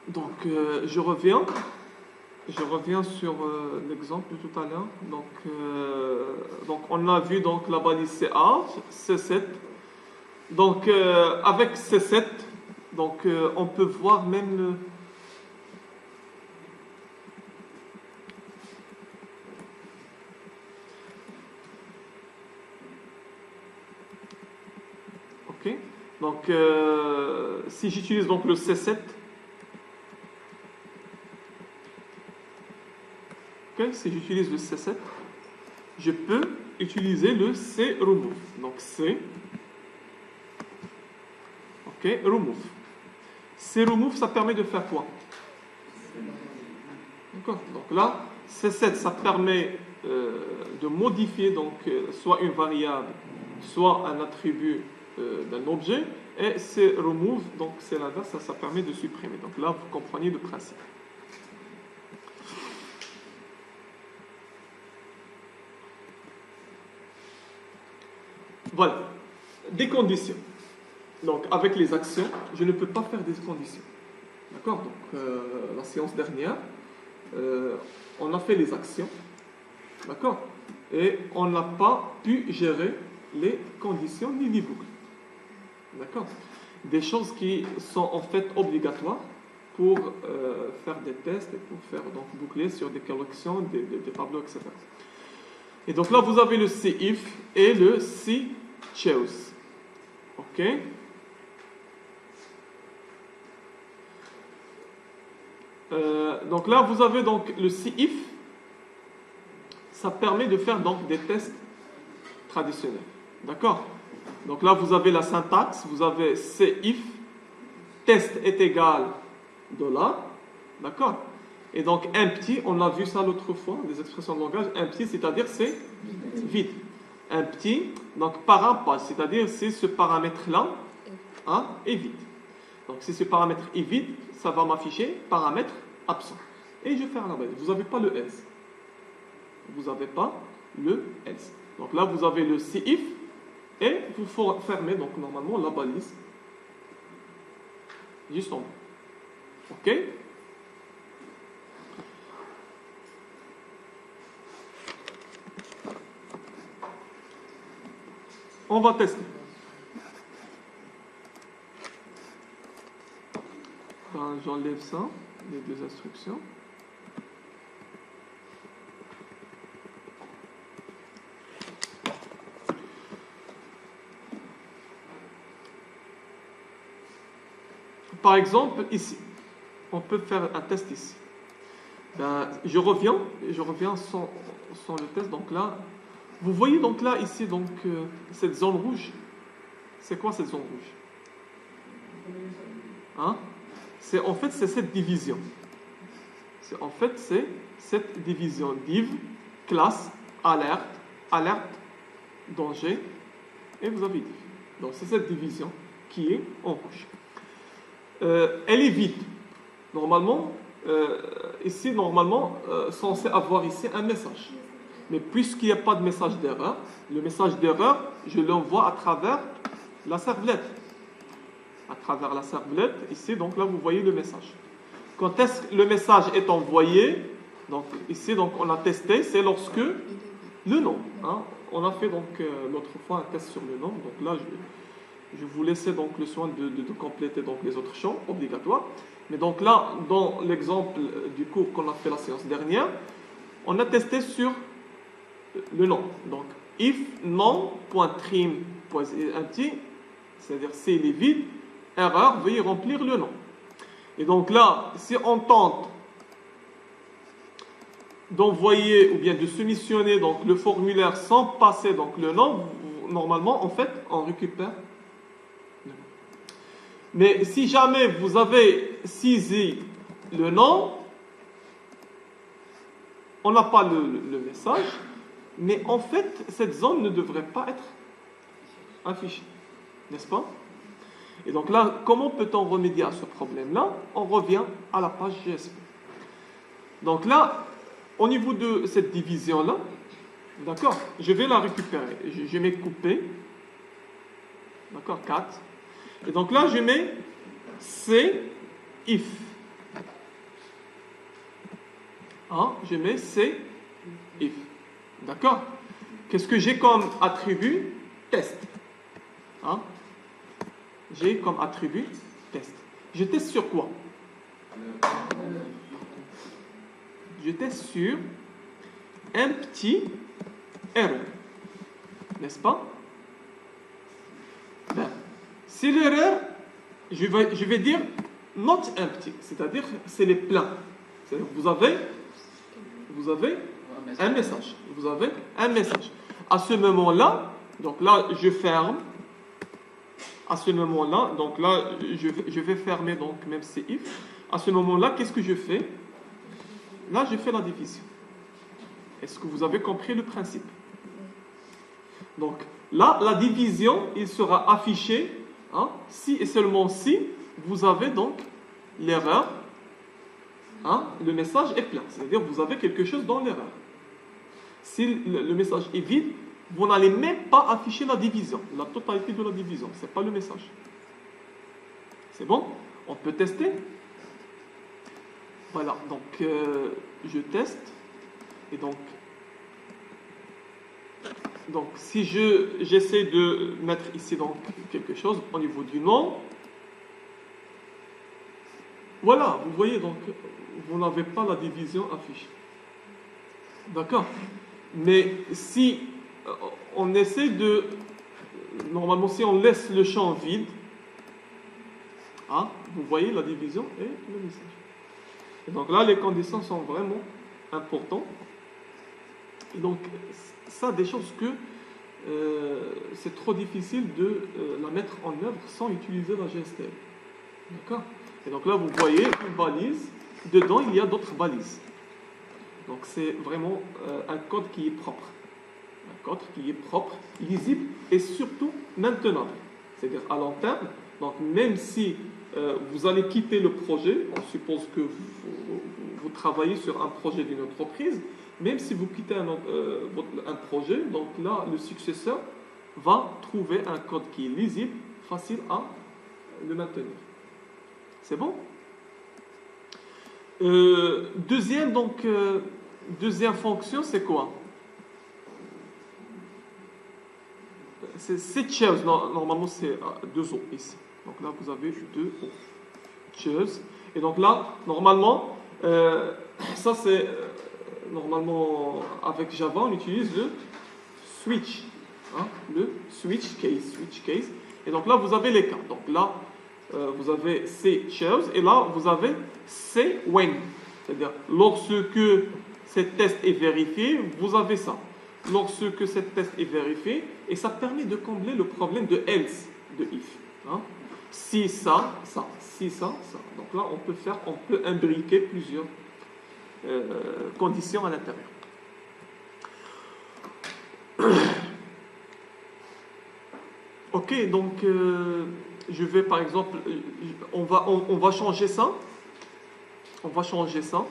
Speaker 1: Donc, je reviens sur l'exemple de tout à l'heure. Donc, on a vu donc la balise C8, C7. Donc, avec C7, donc, on peut voir même... ok. Donc, si j'utilise donc le C7, ok, si j'utilise le C7, je peux utiliser le C remove. Donc, C, ok, remove. C remove, ça permet de faire quoi? D'accord. Donc là, C7, ça permet de modifier donc, soit une variable, soit un attribut d'un objet. Et C remove, donc c'est l'inverse, ça permet de supprimer. Donc là, vous comprenez le principe. Voilà. Des conditions. Donc avec les actions, je ne peux pas faire des conditions. D'accord. Donc la séance dernière, on a fait les actions. D'accord. Et on n'a pas pu gérer les conditions ni les boucles. D'accord. Des choses qui sont en fait obligatoires pour faire des tests et pour faire donc boucler sur des corrections, des tableaux, etc. Et donc là, vous avez le CIF et le CCHOOSE. OK. Donc là, vous avez donc le CIF. Ça permet de faire donc des tests traditionnels. D'accord. Donc là, vous avez la syntaxe, vous avez CIF, test est égal $. D'accord. Et donc empty, on a vu ça l'autre fois, des expressions de langage, empty, c'est-à-dire c'est vide. Empty, donc param-pas, c'est-à-dire c'est ce paramètre-là est vide. Donc si ce paramètre est vide, ça va m'afficher paramètre absent. Et je vais faire la base. Vous n'avez pas le else. Vous n'avez pas le else. Donc là, vous avez le CIF et vous fermez donc normalement la balise juste en bas. OK. On va tester. Ben, j'enlève ça, les deux instructions. Par exemple, ici, on peut faire un test ici. Ben, je reviens sans le test. Donc là, vous voyez donc là, ici, donc, cette zone rouge. C'est quoi cette zone rouge? Hein? En fait, c'est cette division. C'est cette division. Div, classe, alerte, alerte, danger, et vous avez div. Donc c'est cette division qui est en rouge. Elle est vide. Normalement, ici, censé avoir ici un message. Mais puisqu'il n'y a pas de message d'erreur, le message d'erreur, je l'envoie à travers la servlette. À travers la servlette, ici, donc là, vous voyez le message. Quand est-ce que le message est envoyé? Donc ici, donc, on a testé, c'est lorsque le nom. On a fait donc l'autre fois un test sur le nom. Donc là, je vous laissais donc le soin de compléter donc les autres champs obligatoires. Mais donc là, dans l'exemple du cours qu'on a fait la séance dernière, on a testé sur le nom. Donc, if non.trim.empty, c'est-à-dire s'il est vide, erreur, veuillez remplir le nom. Et donc là, si on tente d'envoyer ou bien de soumissionner donc le formulaire sans passer donc le nom, normalement, en fait, on récupère. Mais si jamais vous avez saisi le nom, on n'a pas le message, mais en fait, cette zone ne devrait pas être affichée, n'est-ce pas? Et donc là, comment peut-on remédier à ce problème-là? On revient à la page GSP. Donc là, au niveau de cette division-là, d'accord, je vais la récupérer. Je mets couper, d'accord, 4. Et donc là, je mets C if. Je mets C if. D'accord? Qu'est-ce que j'ai comme attribut? Test. j'ai comme attribut test. Je teste sur quoi? Je teste sur un petit erreur, n'est-ce pas? Ben, si l'erreur, je vais dire not empty, c'est-à-dire c'est les pleins. C'est-à-dire vous avez un message. Vous avez un message. À ce moment-là, donc là, je ferme. À ce moment-là, donc là, je vais fermer, donc même si if. À ce moment-là, qu'est-ce que je fais? Là, je fais la division. Est-ce que vous avez compris le principe? Donc là, la division, il sera affiché si et seulement si vous avez donc l'erreur. Le message est plein, c'est-à-dire vous avez quelque chose dans l'erreur. Si le message est vide, vous n'allez même pas afficher la division, la totalité de la division, ce n'est pas le message. C'est bon? On peut tester? Voilà, donc je teste, et donc si j'essaie de mettre ici donc quelque chose au niveau du nom, voilà, vous voyez, donc vous n'avez pas la division affichée. D'accord? Mais si on essaie de... Normalement, si on laisse le champ vide, vous voyez la division et le message. Et donc là, les conditions sont vraiment importantes. Et donc, ça, des choses que c'est trop difficile de la mettre en œuvre sans utiliser la GSTL. D'accord? Et donc là, vous voyez une balise. Dedans, il y a d'autres balises. Donc c'est vraiment un code qui est propre. Un code qui est propre, lisible et surtout maintenable. C'est-à-dire à long terme. Donc même si vous allez quitter le projet, on suppose que vous travaillez sur un projet d'une entreprise, même si vous quittez un projet, donc là, le successeur va trouver un code qui est lisible, facile à le maintenir. C'est bon? Deuxième fonction, c'est quoi? C'est chose. Normalement, c'est 2 O ici. Donc là, vous avez 2 O. Chose. Et donc là, normalement, ça c'est... normalement, avec Java, on utilise le switch. Le switch case. Et donc là, vous avez les cas. Donc là, vous avez C chose et là vous avez C when, c'est-à-dire lorsque cette test est vérifié, vous avez ça. Lorsque cette test est vérifié, et ça permet de combler le problème de else de if. Si ça, ça, si ça, ça. Donc là on peut imbriquer plusieurs conditions à l'intérieur. Ok, donc je vais par exemple, on va changer ça. On va changer ça.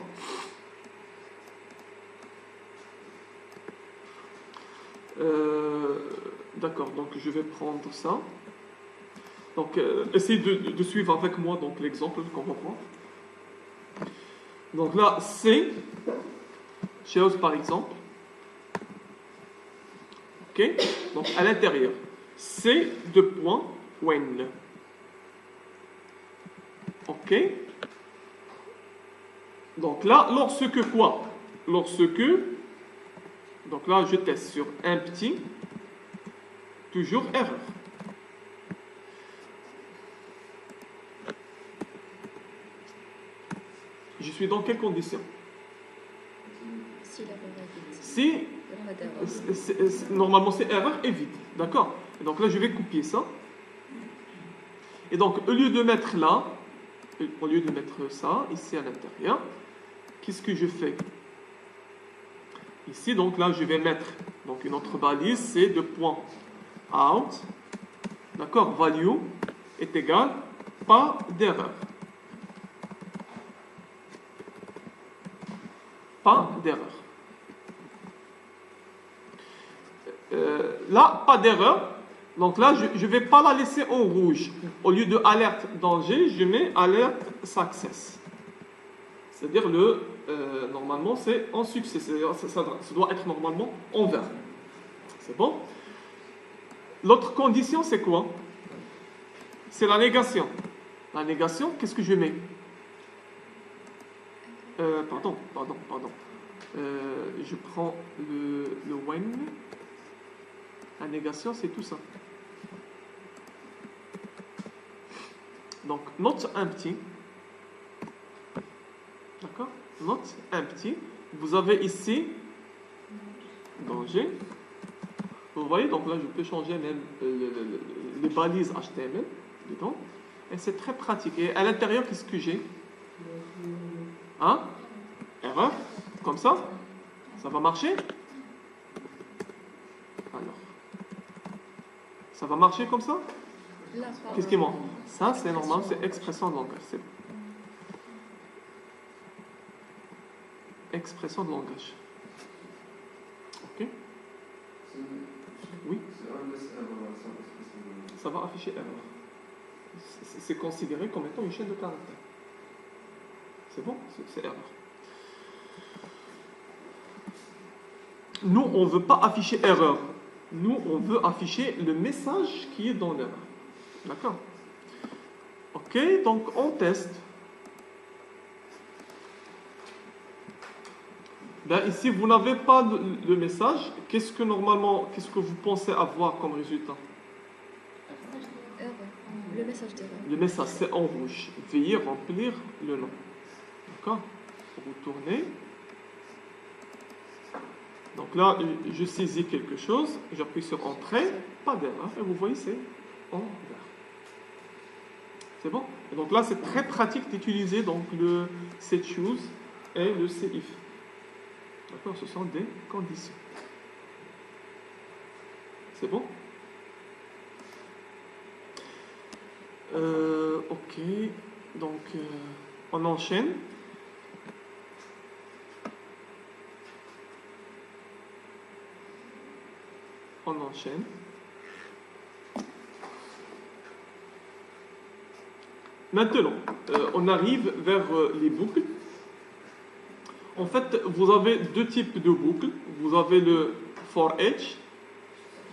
Speaker 1: D'accord, donc je vais prendre ça. Donc essayez de suivre avec moi donc l'exemple qu'on va prendre. Donc là, c'est chose par exemple. Ok, donc à l'intérieur. C'est de point when. Ok. Donc là, lorsque quoi? Lorsque, donc là je teste sur un petit, toujours erreur. Je suis dans quelles conditions? Si normalement c'est erreur et vide, d'accord? Donc là je vais copier ça. Et donc au lieu de mettre là, au lieu de mettre ça ici à l'intérieur, qu'est-ce que je fais? Ici donc là je vais mettre donc une autre balise, c'est de point out, d'accord? Value est égal, pas d'erreur. Pas d'erreur. Là, pas d'erreur. Donc là, je ne vais pas la laisser en rouge. Au lieu de alerte danger, je mets alerte success. C'est-à-dire normalement, c'est en succès. Ça doit être normalement en vert. C'est bon? L'autre condition, c'est quoi? c'est la négation. La négation, qu'est-ce que je mets? Pardon. Je prends le when. La négation, c'est tout ça. Donc, not empty. D'accord? Not empty. Vous avez ici danger. Vous voyez, donc là, je peux changer même les balises HTML dedans. Et c'est très pratique. Et à l'intérieur, qu'est-ce que j'ai? Hein? Erreur? Comme ça? Ça va marcher? Alors. Ça va marcher comme ça? Qu'est-ce qui manque? Ça, c'est normal, c'est expression de langage. C'est bon. Expression de langage. Ok? Oui? Ça va afficher erreur. C'est considéré comme étant une chaîne de caractères. C'est bon? C'est erreur. Nous, on ne veut pas afficher erreur. Nous, on veut afficher le message qui est dans l'erreur. D'accord? Ok, donc on teste. Ben, ici, vous n'avez pas le message. Qu'est-ce que normalement, qu'est-ce que vous pensez avoir comme résultat?
Speaker 2: Le message d'erreur.
Speaker 1: Le message, c'est en rouge. Veuillez remplir le nom. D'accord? Retournez. Donc là, je saisis quelque chose. J'appuie sur Entrée. Pas d'erreur. Et vous voyez, c'est en vert. C'est bon? Et donc là, c'est très pratique d'utiliser donc le setChoose et le CIF. D'accord? Ce sont des conditions. C'est bon? Ok. Donc, on enchaîne. On enchaîne. Maintenant, on arrive vers les boucles. En fait, vous avez deux types de boucles. Vous avez le for each,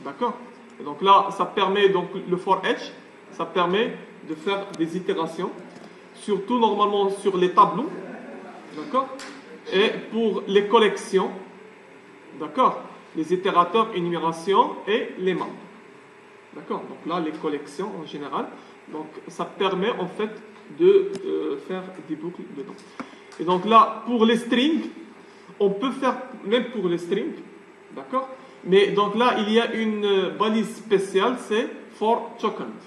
Speaker 1: d'accord? Et donc là, ça permet, donc le for each, ça permet de faire des itérations, surtout normalement sur les tableaux, d'accord? Et pour les collections, d'accord? Les itérateurs, énumération et les maps, d'accord? Donc là, les collections en général. Donc ça permet en fait de faire des boucles dedans. Et donc là, pour les strings, on peut faire, même pour les strings, d'accord? Mais donc là, il y a une balise spéciale, c'est for tokens.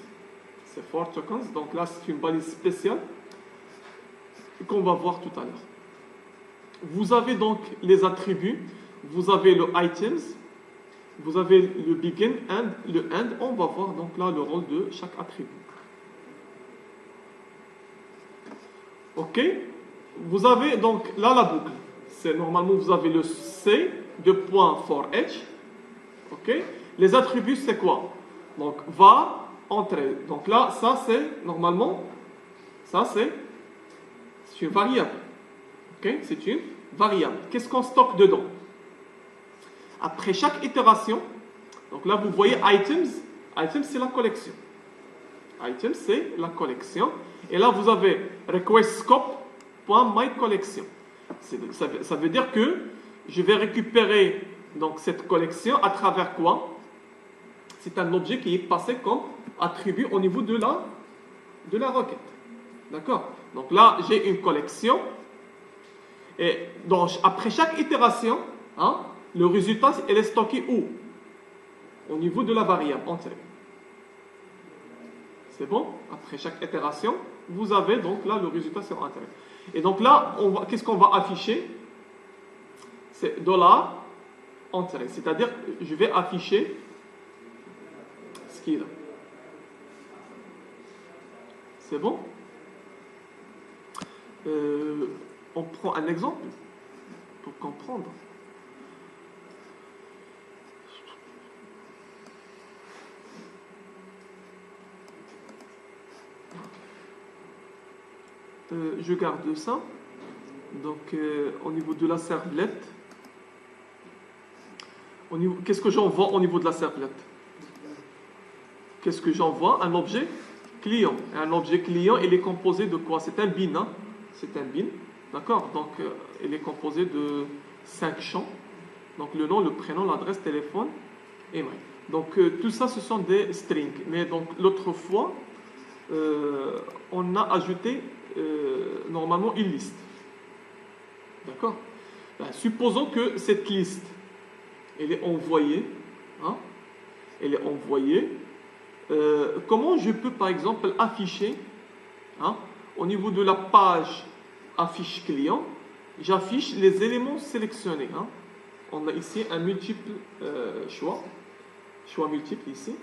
Speaker 1: C'est for tokens, donc là, c'est une balise spéciale qu'on va voir tout à l'heure. Vous avez donc les attributs, vous avez le items, vous avez le begin and le end. On va voir donc là le rôle de chaque attribut. Ok? Vous avez donc là la boucle. C'est normalement vous avez le C de point for each. Ok? Les attributs c'est quoi? Donc var entrée. Donc là ça c'est normalement ça c'est une variable. Ok? C'est une variable. Qu'est-ce qu'on stocke dedans? Après chaque itération, donc là vous voyez items. Items c'est la collection. Items c'est la collection. Et là vous avez request scope.myCollection. Ça veut dire que je vais récupérer donc cette collection à travers quoi? C'est un objet qui est passé comme attribut au niveau de la requête. D'accord? Donc là j'ai une collection. Et donc après chaque itération, hein, le résultat elle est stocké où? Au niveau de la variable entrée. C'est bon? Après chaque itération, vous avez donc là le résultat sur entrée. Et donc là, qu'est-ce qu'on va afficher? C'est $entrée. C'est-à-dire, je vais afficher ce qui est là. C'est bon? On prend un exemple pour comprendre. Je garde ça. Donc, au niveau de la servlette, qu'est-ce que j'envoie au niveau de la servlette? Qu'est-ce que j'envoie? Un objet client. Un objet client, il est composé de quoi? C'est un bin, hein? C'est un bin, d'accord? Donc, il est composé de 5 champs. Donc, le nom, le prénom, l'adresse, téléphone, email. Donc, tout ça, ce sont des strings. Mais donc, l'autre fois, on a ajouté normalement une liste. D'accord? Ben, supposons que cette liste, elle est envoyée. Hein? Elle est envoyée. Comment je peux, par exemple, afficher, hein, au niveau de la page affiche client, j'affiche les éléments sélectionnés. Hein? On a ici un multiple choix multiple ici.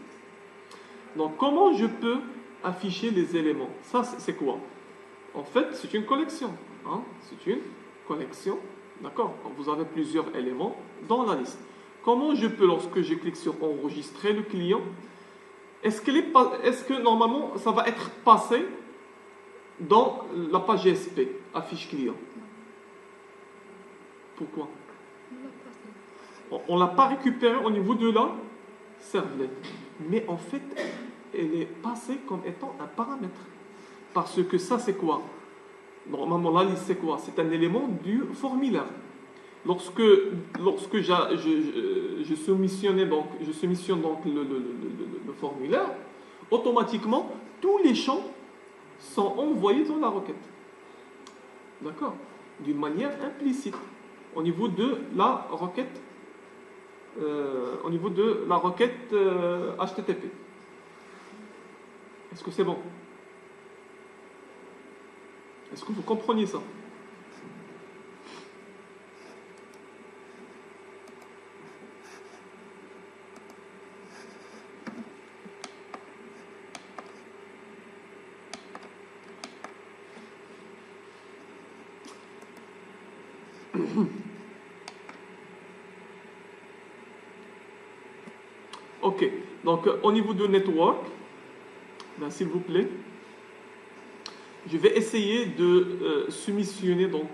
Speaker 1: Donc, comment je peux afficher les éléments? Ça, c'est quoi? En fait, c'est une collection. Hein? C'est une collection. D'accord? Vous avez plusieurs éléments dans la liste. Comment je peux, lorsque je clique sur enregistrer le client, est-ce que normalement ça va être passé dans la page GSP, affiche client? Pourquoi? On ne l'a pas récupéré au niveau de la servlet. Mais en fait, elle est passée comme étant un paramètre. Parce que ça, c'est quoi? Normalement, la liste, c'est quoi? C'est un élément du formulaire. Lorsque je soumissionne donc le formulaire, automatiquement, tous les champs sont envoyés dans la requête. D'accord? D'une manière implicite. Au niveau de la requête, HTTP. Est-ce que c'est bon? Est-ce que vous comprenez ça? Ok, donc au niveau de network, ben, s'il vous plaît, je vais essayer de soumissionner donc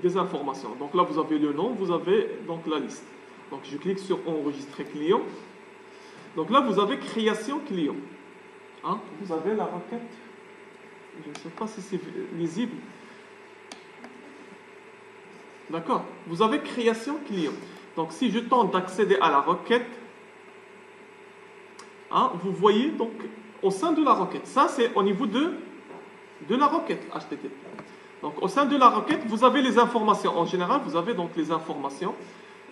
Speaker 1: des informations. Donc là, vous avez le nom, vous avez donc la liste. Donc je clique sur enregistrer client. Donc là, vous avez création client. Hein? Vous avez la requête. Je ne sais pas si c'est lisible. D'accord? Vous avez création client. Donc si je tente d'accéder à la requête, hein, vous voyez donc au sein de la requête. Ça, c'est au niveau de la requête HTTP. Donc au sein de la requête, vous avez les informations. En général, vous avez donc les informations.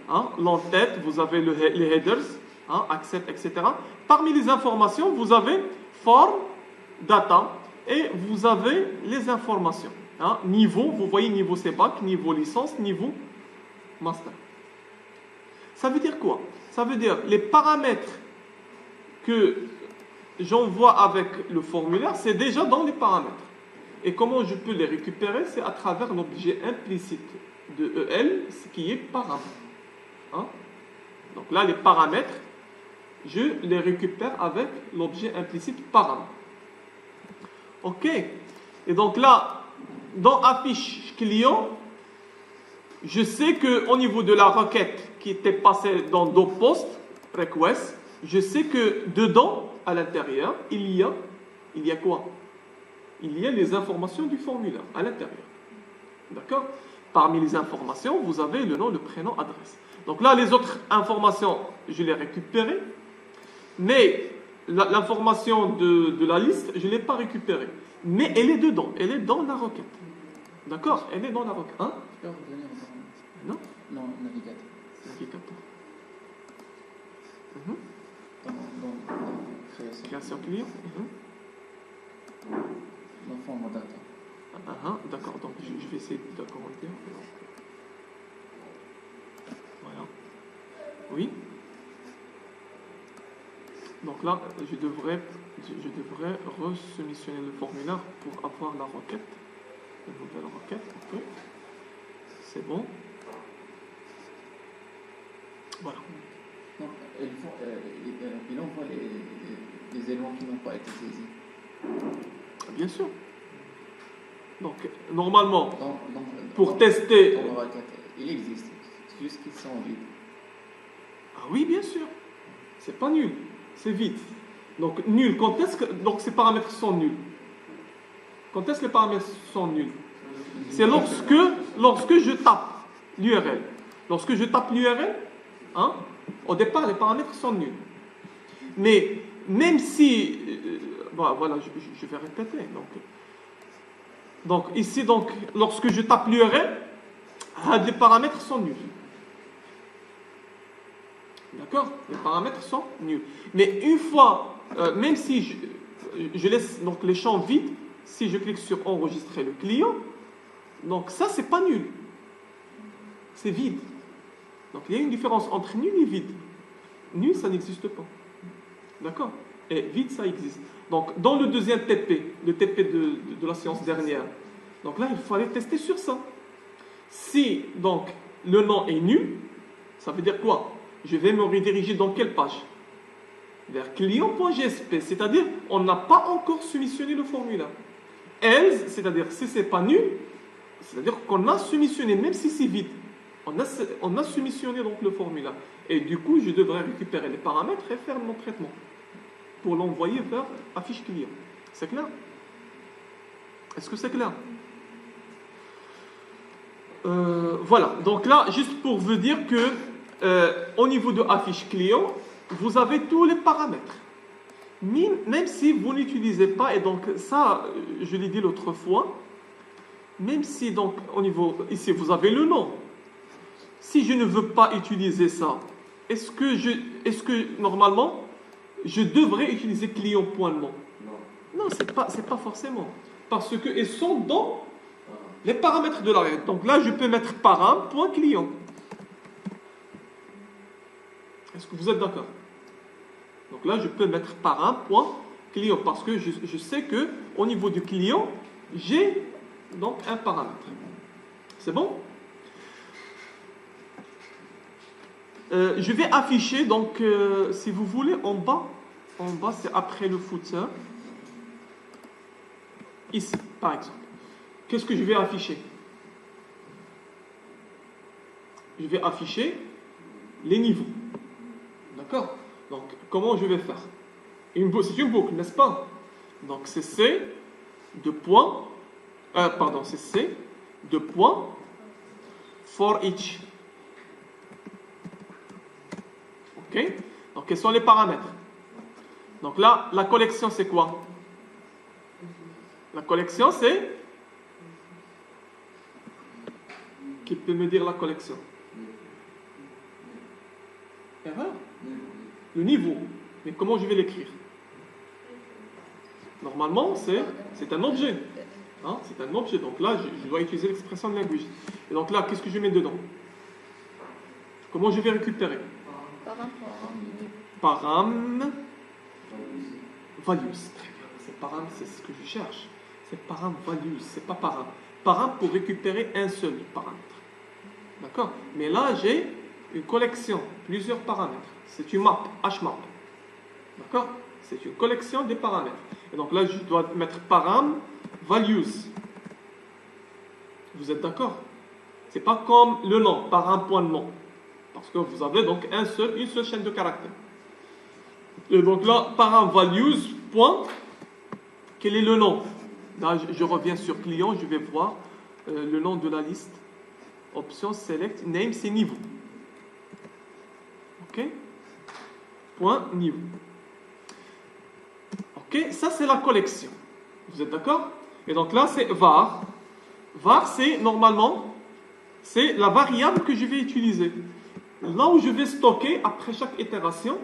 Speaker 1: Hein, l'entête, vous avez les headers, hein, accept, etc. Parmi les informations, vous avez form, data, et vous avez les informations. Hein, niveau, vous voyez niveau CBAC, niveau licence, niveau master. Ça veut dire quoi? Ça veut dire les paramètres que j'envoie avec le formulaire, c'est déjà dans les paramètres. Et comment je peux les récupérer? C'est à travers l'objet implicite de EL, ce qui est paramètre. Hein? Donc là, les paramètres, je les récupère avec l'objet implicite paramètre. Ok. Et donc là, dans affiche client, je sais qu'au niveau de la requête qui était passée dans dopost request, je sais que dedans, à l'intérieur, il y a quoi? Il y a les informations du formulaire à l'intérieur. D'accord? Parmi les informations, vous avez le nom, le prénom, adresse. Donc là, les autres informations, je les récupérées, mais l'information de la liste, je ne l'ai pas récupérée. Mais elle est dedans, elle est dans la requête. D'accord? Elle est dans la requête. Hein?
Speaker 2: Tu peux revenir
Speaker 1: Non?
Speaker 2: Non, navigateur.
Speaker 1: Navigateur.
Speaker 2: Dans
Speaker 1: Création client.
Speaker 2: Dans format data.
Speaker 1: D'accord, donc je vais essayer d'agrandir. Voilà. Oui. Donc là, je devrais resoumissionner le formulaire pour avoir la requête. La nouvelle requête, ok. C'est bon. Voilà.
Speaker 2: Donc, il envoie les éléments qui n'ont pas été saisis.
Speaker 1: Bien sûr. Donc, normalement, pour
Speaker 2: dans
Speaker 1: tester...
Speaker 2: Dans la requête, il existe, c'est juste qu'ils sont vides.
Speaker 1: Ah oui, bien sûr. C'est pas nul, c'est vide. Donc nul, quand est-ce que donc ces paramètres sont nuls? Quand est-ce que les paramètres sont nuls? C'est lorsque je tape l'URL. Lorsque je tape l'URL, hein, au départ les paramètres sont nuls. Mais même si voilà, je vais répéter. Donc ici, donc, lorsque je tape l'URL, les paramètres sont nuls. D'accord? Les paramètres sont nuls. Mais une fois, même si je laisse donc les champs vides, si je clique sur enregistrer le client, donc ça c'est pas nul. C'est vide. Donc il y a une différence entre nul et vide. Nul, ça n'existe pas. D'accord? Et vide, ça existe. Donc dans le deuxième TP, le TP de la séance dernière, donc là il fallait tester sur ça. Si donc le nom est nul, ça veut dire quoi? Je vais me rediriger dans quelle page? Vers client.jsp, c'est-à-dire on n'a pas encore soumissionné le formulaire. Else, c'est-à-dire si c'est pas nul, c'est-à-dire qu'on a soumissionné, même si c'est vide, on a soumissionné donc le formulaire. Et du coup, je devrais récupérer les paramètres et faire mon traitement pour l'envoyer vers affiche client. C'est clair? Est-ce que c'est clair? Voilà, donc là, juste pour vous dire que au niveau de affiche client, vous avez tous les paramètres. Même si vous n'utilisez pas, et donc ça, je l'ai dit l'autre fois, même si donc au niveau, ici vous avez le nom, si je ne veux pas utiliser ça, est-ce que normalement, je devrais utiliser client.nom? Non, c'est pas forcément. Parce qu'ils sont dans les paramètres de l'arrêt. Donc là, je peux mettre param.client. Est-ce que vous êtes d'accord? Donc là, je peux mettre param.client parce que je sais que au niveau du client, j'ai donc un paramètre. C'est bon? Je vais afficher, donc, si vous voulez, en bas c'est après le footer. Ici, par exemple. Qu'est-ce que je vais afficher? Je vais afficher les niveaux. D'accord? Donc, comment je vais faire? C'est une boucle, n'est-ce pas? Donc, c'est C, c'est C, for each. Ok? Donc, quels sont les paramètres? Donc là, la collection, c'est quoi? La collection, c'est... Qui peut me dire la collection? Erreur? Le niveau. Mais comment je vais l'écrire? Normalement, c'est un objet. Hein? C'est un objet. Donc là, je dois utiliser l'expression linguistique. Et donc là, qu'est-ce que je mets dedans? Comment je vais récupérer? Param values. Très bien. C'est param, c'est ce que je cherche. C'est param values. C'est pas param. Param pour récupérer un seul paramètre. D'accord? Mais là, j'ai une collection, plusieurs paramètres. C'est une map, HMAP. D'accord? C'est une collection des paramètres. Et donc là, je dois mettre param values. Vous êtes d'accord? C'est pas comme le nom, param.nom. Parce que vous avez donc une seule chaîne de caractères. Et donc là, param values, point. Quel est le nom? Là, je reviens sur client, je vais voir le nom de la liste. Option select, name, c'est niveau. Ok? Point niveau. Ok, ça c'est la collection. Vous êtes d'accord? Et donc là c'est var. Var c'est normalement, c'est la variable que je vais utiliser. Là où je vais stocker après chaque itération.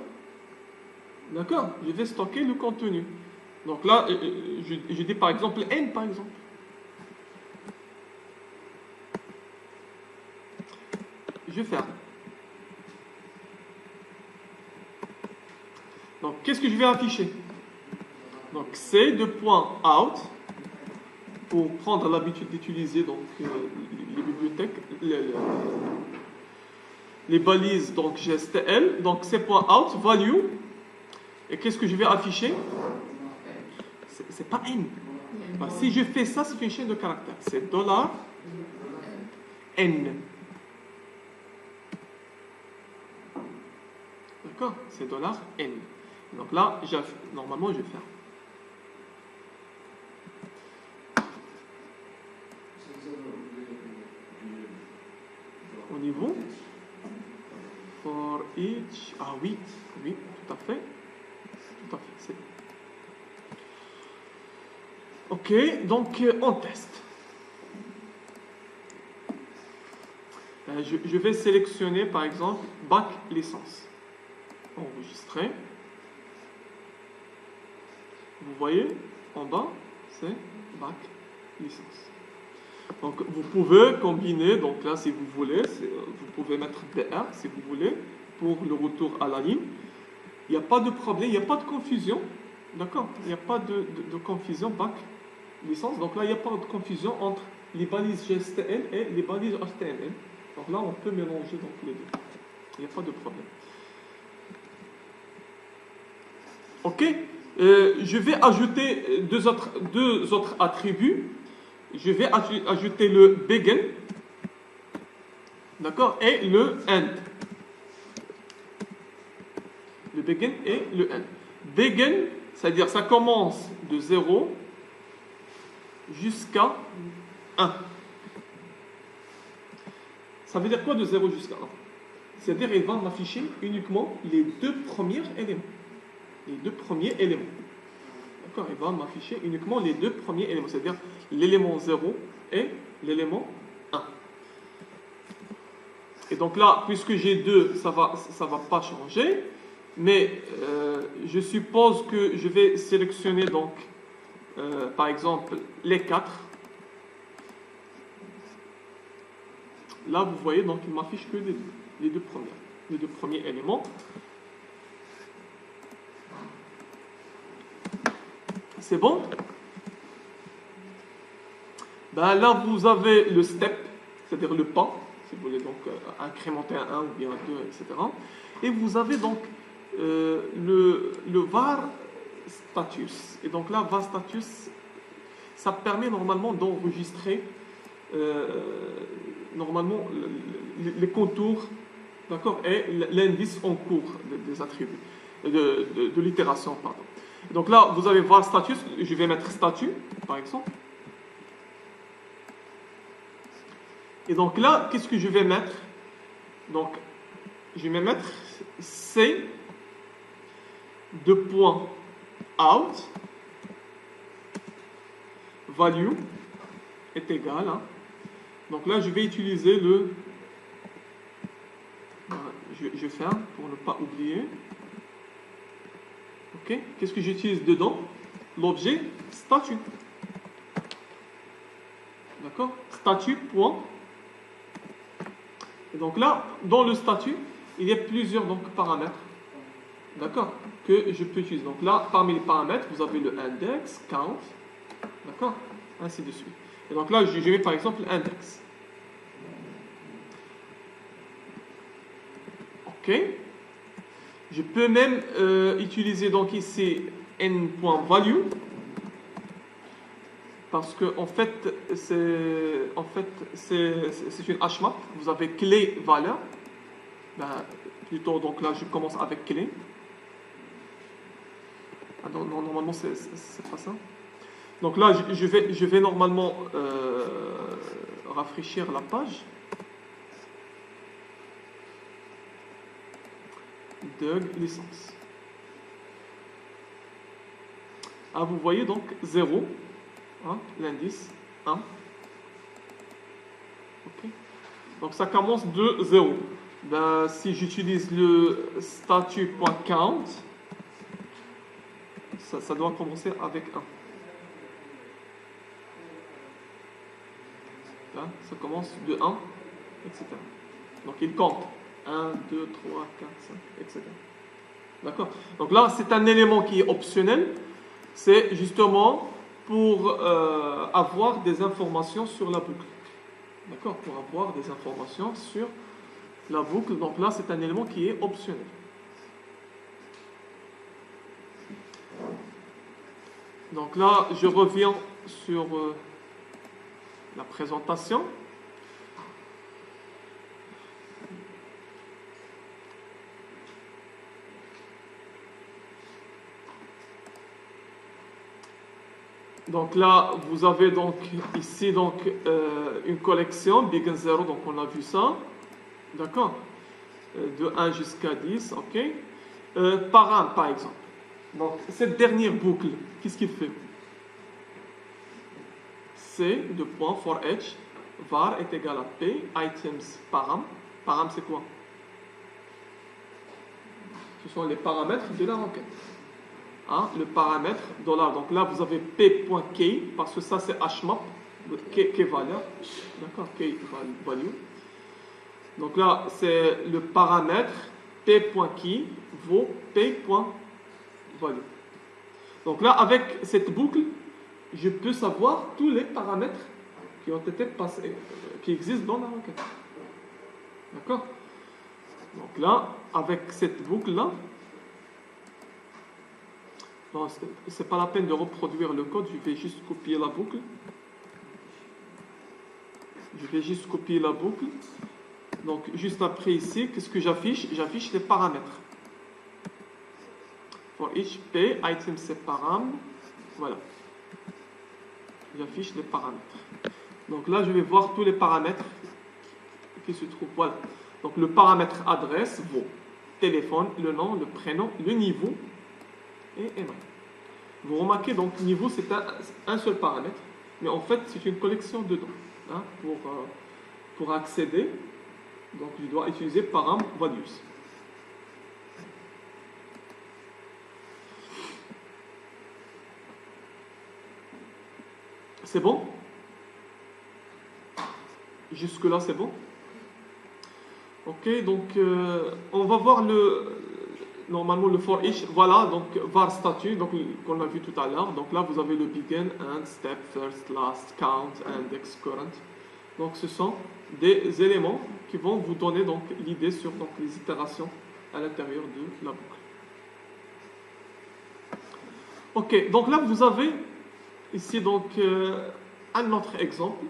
Speaker 1: D'accord? Je vais stocker le contenu. Donc là, je dis par exemple n par exemple. Je ferme. Donc, qu'est-ce que je vais afficher? Donc, c'est de point out pour prendre l'habitude d'utiliser donc les bibliothèques, les balises donc GSTL. Donc, c'est point out value. Et qu'est-ce que je vais afficher? C'est pas n. Enfin, si je fais ça, c'est une chaîne de caractères. C'est $n. D'accord? C'est $n. Donc là, normalement, je vais faire. Au niveau for each. Ah oui, oui, tout à fait. Tout à fait, c'est bon. Ok, donc on teste. Je vais sélectionner par exemple bac licence. Enregistrer. Vous voyez en bas, c'est bac licence. Donc vous pouvez combiner, donc là si vous voulez, vous pouvez mettre BR si vous voulez pour le retour à la ligne. Il n'y a pas de problème, il n'y a pas de confusion. D'accord? Il n'y a pas de confusion bac licence. Donc là il n'y a pas de confusion entre les balises GSTL et les balises HTML. Donc là on peut mélanger donc les deux. Il n'y a pas de problème. Ok? Je vais ajouter deux autres attributs. Je vais ajouter le begin, d'accord, et le end. Le begin et le end. Begin, c'est-à-dire ça commence de 0 jusqu'à 1. Ça veut dire quoi de 0 jusqu'à 1? C'est-à-dire il va m'afficher uniquement les deux premiers éléments. Les deux premiers éléments. D'accord, il va m'afficher uniquement les deux premiers éléments, c'est-à-dire l'élément 0 et l'élément 1. Et donc là, puisque j'ai 2, ça va pas changer, mais je suppose que je vais sélectionner donc, par exemple, les 4. Là, vous voyez, donc il m'affiche que les deux premiers éléments. C'est bon? Ben là, vous avez le step, c'est-à-dire le pas, si vous voulez donc incrémenter un 1 ou bien un 2, etc. Et vous avez donc le var status. Et donc là, var status, ça permet normalement d'enregistrer normalement les contours, d'accord, et l'indice en cours des attributs, de l'itération, pardon. Donc là, vous avez var status, je vais mettre statut, par exemple. Et donc là, qu'est-ce que je vais mettre? Donc, je vais mettre C de point out value est égal. Hein. Donc là, je vais utiliser le... Je ferme pour ne pas oublier. Ok, qu'est-ce que j'utilise dedans? L'objet statut. D'accord? Statut point. Et donc là, dans le statut, il y a plusieurs donc, paramètres. D'accord? Que je peux utiliser. Donc là, parmi les paramètres, vous avez le index, count. D'accord? Ainsi de suite. Et donc là, je mets par exemple l'index. Ok? Je peux même utiliser donc ici n.value parce que en fait c'est une hmap. Vous avez clé valeur. Ben, plutôt donc là je commence avec clé. Ah, non, normalement c'est pas ça. Donc là je vais normalement rafraîchir la page. Doug licence. Ah, vous voyez donc 0, hein, l'indice 1. Okay. Donc ça commence de 0. Ben, si j'utilise le statut.count, ça doit commencer avec 1. Là, ça commence de 1, etc. Donc il compte. 1, 2, 3, 4, 5, etc. D'accord? Donc là, c'est un élément qui est optionnel. C'est justement pour avoir des informations sur la boucle. D'accord? Pour avoir des informations sur la boucle. Donc là, c'est un élément qui est optionnel. Donc là, je reviens sur la présentation. Donc là, vous avez donc ici donc, une collection, big and zero, donc on a vu ça. D'accord? De 1 jusqu'à 10, ok? Param, par exemple. Donc, cette dernière boucle, qu'est-ce qu'il fait? C, de point, for each, var est égal à P, items, param. Param, c'est quoi? Ce sont les paramètres de la requête. Hein, le paramètre $. Donc là, vous avez P.key, parce que ça, c'est HMAP, key valeur. D'accord? Key value. Donc là, c'est le paramètre P.key vaut P.value. Donc là, avec cette boucle, je peux savoir tous les paramètres qui ont été passés, qui existent dans la requête. D'accord? Donc là, avec cette boucle-là, c'est pas la peine de reproduire le code, je vais juste copier la boucle. Je vais juste copier la boucle. Donc, juste après ici, qu'est-ce que j'affiche? J'affiche les paramètres. For each P, item c'est param. Voilà. J'affiche les paramètres. Donc là, je vais voir tous les paramètres qui se trouvent. Voilà. Donc, le paramètre adresse vaut téléphone, le nom, le prénom, le niveau et email. Vous remarquez, donc, niveau, c'est un seul paramètre, mais en fait, c'est une collection dedans. Hein, pour accéder, donc, je dois utiliser param values. C'est bon? Jusque-là, c'est bon? Ok, donc, on va voir normalement le for each. Voilà, donc, var statut, donc, qu'on a vu tout à l'heure. Donc là, vous avez le begin, end, step, first, last, count, index, current. Donc, ce sont des éléments qui vont vous donner donc l'idée sur donc, les itérations à l'intérieur de la boucle. Ok, donc là, vous avez ici donc un autre exemple.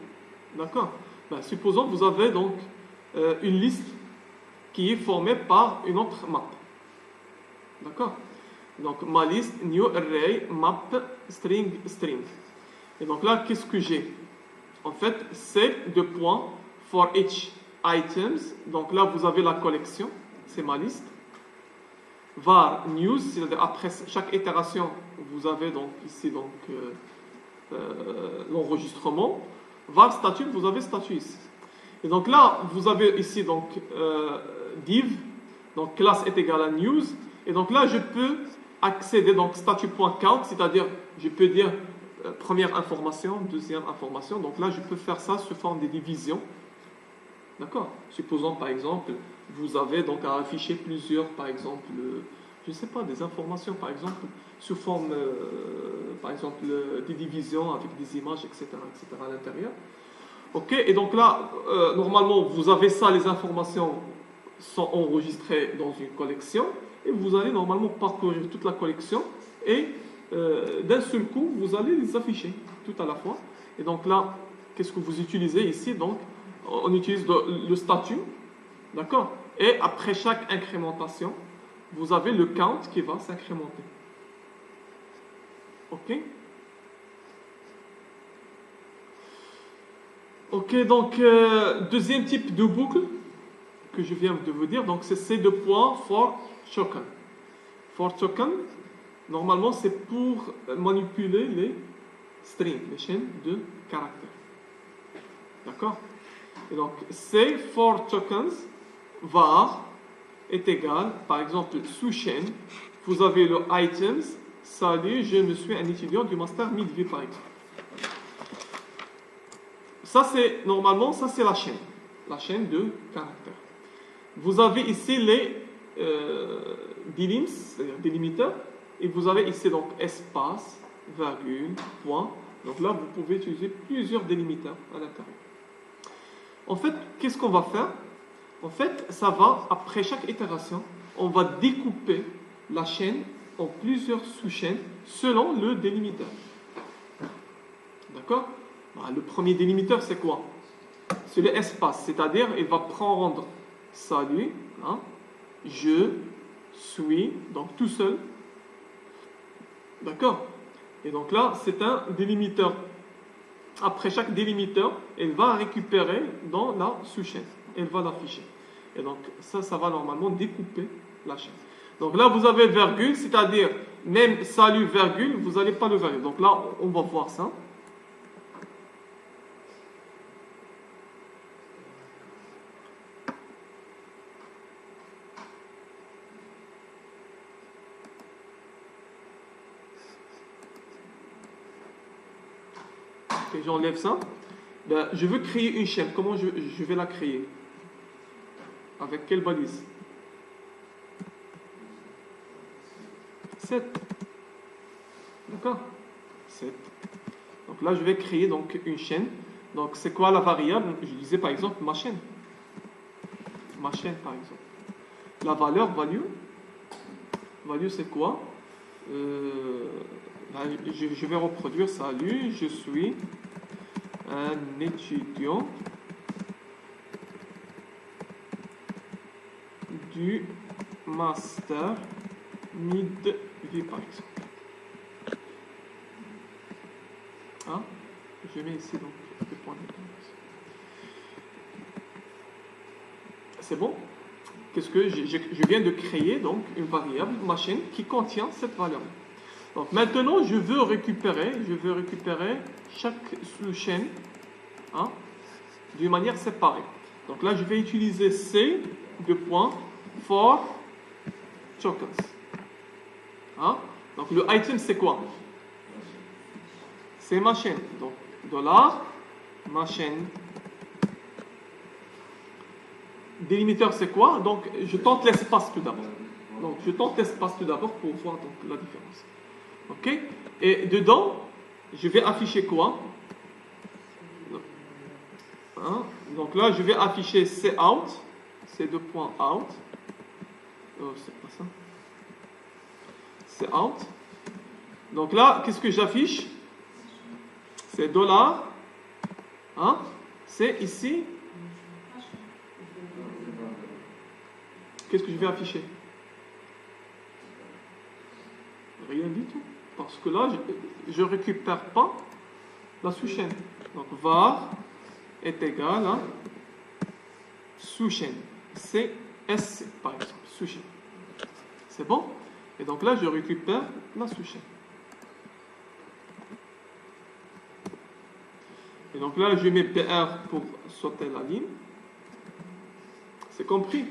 Speaker 1: D'accord? Ben, supposons que vous avez donc une liste qui est formée par une autre map. D'accord? Donc, ma liste, new array, map, string, string. Et donc là, qu'est-ce que j'ai? En fait, c'est deux points for each items. Donc là, vous avez la collection, c'est ma liste. Var news, c'est-à-dire après chaque itération, vous avez donc ici donc l'enregistrement. Var statut, vous avez statut ici. Et donc là, vous avez ici donc div, donc classe est égale à news. Et donc là, je peux accéder donc statut.count, c'est-à-dire je peux dire première information, deuxième information. Donc là, je peux faire ça sous forme de division. D'accord? Supposons par exemple, vous avez donc à afficher plusieurs, par exemple, je ne sais pas, des informations, par exemple, sous forme, par exemple, des divisions avec des images, etc., à l'intérieur. Ok? Et donc là, normalement, vous avez ça, les informations sont enregistrées dans une collection, et vous allez normalement parcourir toute la collection, et d'un seul coup, vous allez les afficher tout à la fois. Et donc là, qu'est-ce que vous utilisez ici? Donc, on utilise le statut, d'accord? Et après chaque incrémentation, vous avez le count qui va s'incrémenter. Ok? Ok, donc, deuxième type de boucle que je viens de vous dire, donc c'est ces deux points for token. For token, normalement, c'est pour manipuler les strings, les chaînes de caractères. D'accord? Et donc, c'est for tokens var est égal, par exemple, sous chaîne, vous avez le items, salut, je me suis un étudiant du master Midview, par exemple. Ça, c'est, normalement, ça, c'est la chaîne de caractères. Vous avez ici les delims, c'est-à-dire délimiteurs, et vous avez ici donc espace, virgule, point. Donc là, vous pouvez utiliser plusieurs délimiteurs à l'intérieur. En fait, qu'est-ce qu'on va faire? En fait, ça va, après chaque itération, on va découper la chaîne en plusieurs sous-chaînes selon le délimiteur. D'accord? Le premier délimiteur, c'est quoi? C'est l'espace, c'est-à-dire, il va prendre salut, hein, je suis, donc tout seul. D'accord? Et donc là, c'est un délimiteur. Après chaque délimiteur, elle va récupérer dans la sous-chaîne. Elle va l'afficher. Et donc ça va normalement découper la chaîne. Donc là, vous avez virgule, c'est-à-dire même salut virgule, vous n'allez pas le virgule. Donc là, on va voir ça. Ok, j'enlève ça. Ben, je veux créer une chaîne. Comment je vais la créer? Avec quelle balise? 7. D'accord? 7. Donc là, je vais créer donc une chaîne. Donc, c'est quoi la variable? Je disais par exemple ma chaîne. Ma chaîne, par exemple. La valeur, value. Value, c'est quoi? Là, je vais reproduire. Salut, je suis un étudiant du master mid-vie, par exemple. Hein? Je mets ici donc des points d'exclamation. C'est bon? Qu'est-ce que je viens de créer donc une variable, ma chaîne, qui contient cette valeur. Donc maintenant, je veux récupérer chaque sous-chaîne d'une manière séparée. Donc là, je vais utiliser C de point for tokens. Donc le item, c'est quoi? C'est ma chaîne. Donc dollar, ma chaîne. Délimiteur, c'est quoi? Donc je tente l'espace tout d'abord. Donc je tente l'espace tout d'abord pour voir donc la différence. Ok? Et dedans, je vais afficher quoi? Donc là, je vais afficher cout, c2.out. Oh, c'est pas ça. Cout. Donc là, qu'est-ce que j'affiche? C'est dollar. C'est ici. Qu'est-ce que je vais afficher? Rien du tout. Parce que là, je ne récupère pas la sous-chaîne. Donc var est égal à sous-chaîne. C'est SC, par exemple, sous-chaîne. C'est bon? Et donc là, je récupère la sous-chaîne. Et donc là, je mets PR pour sauter la ligne. C'est compris?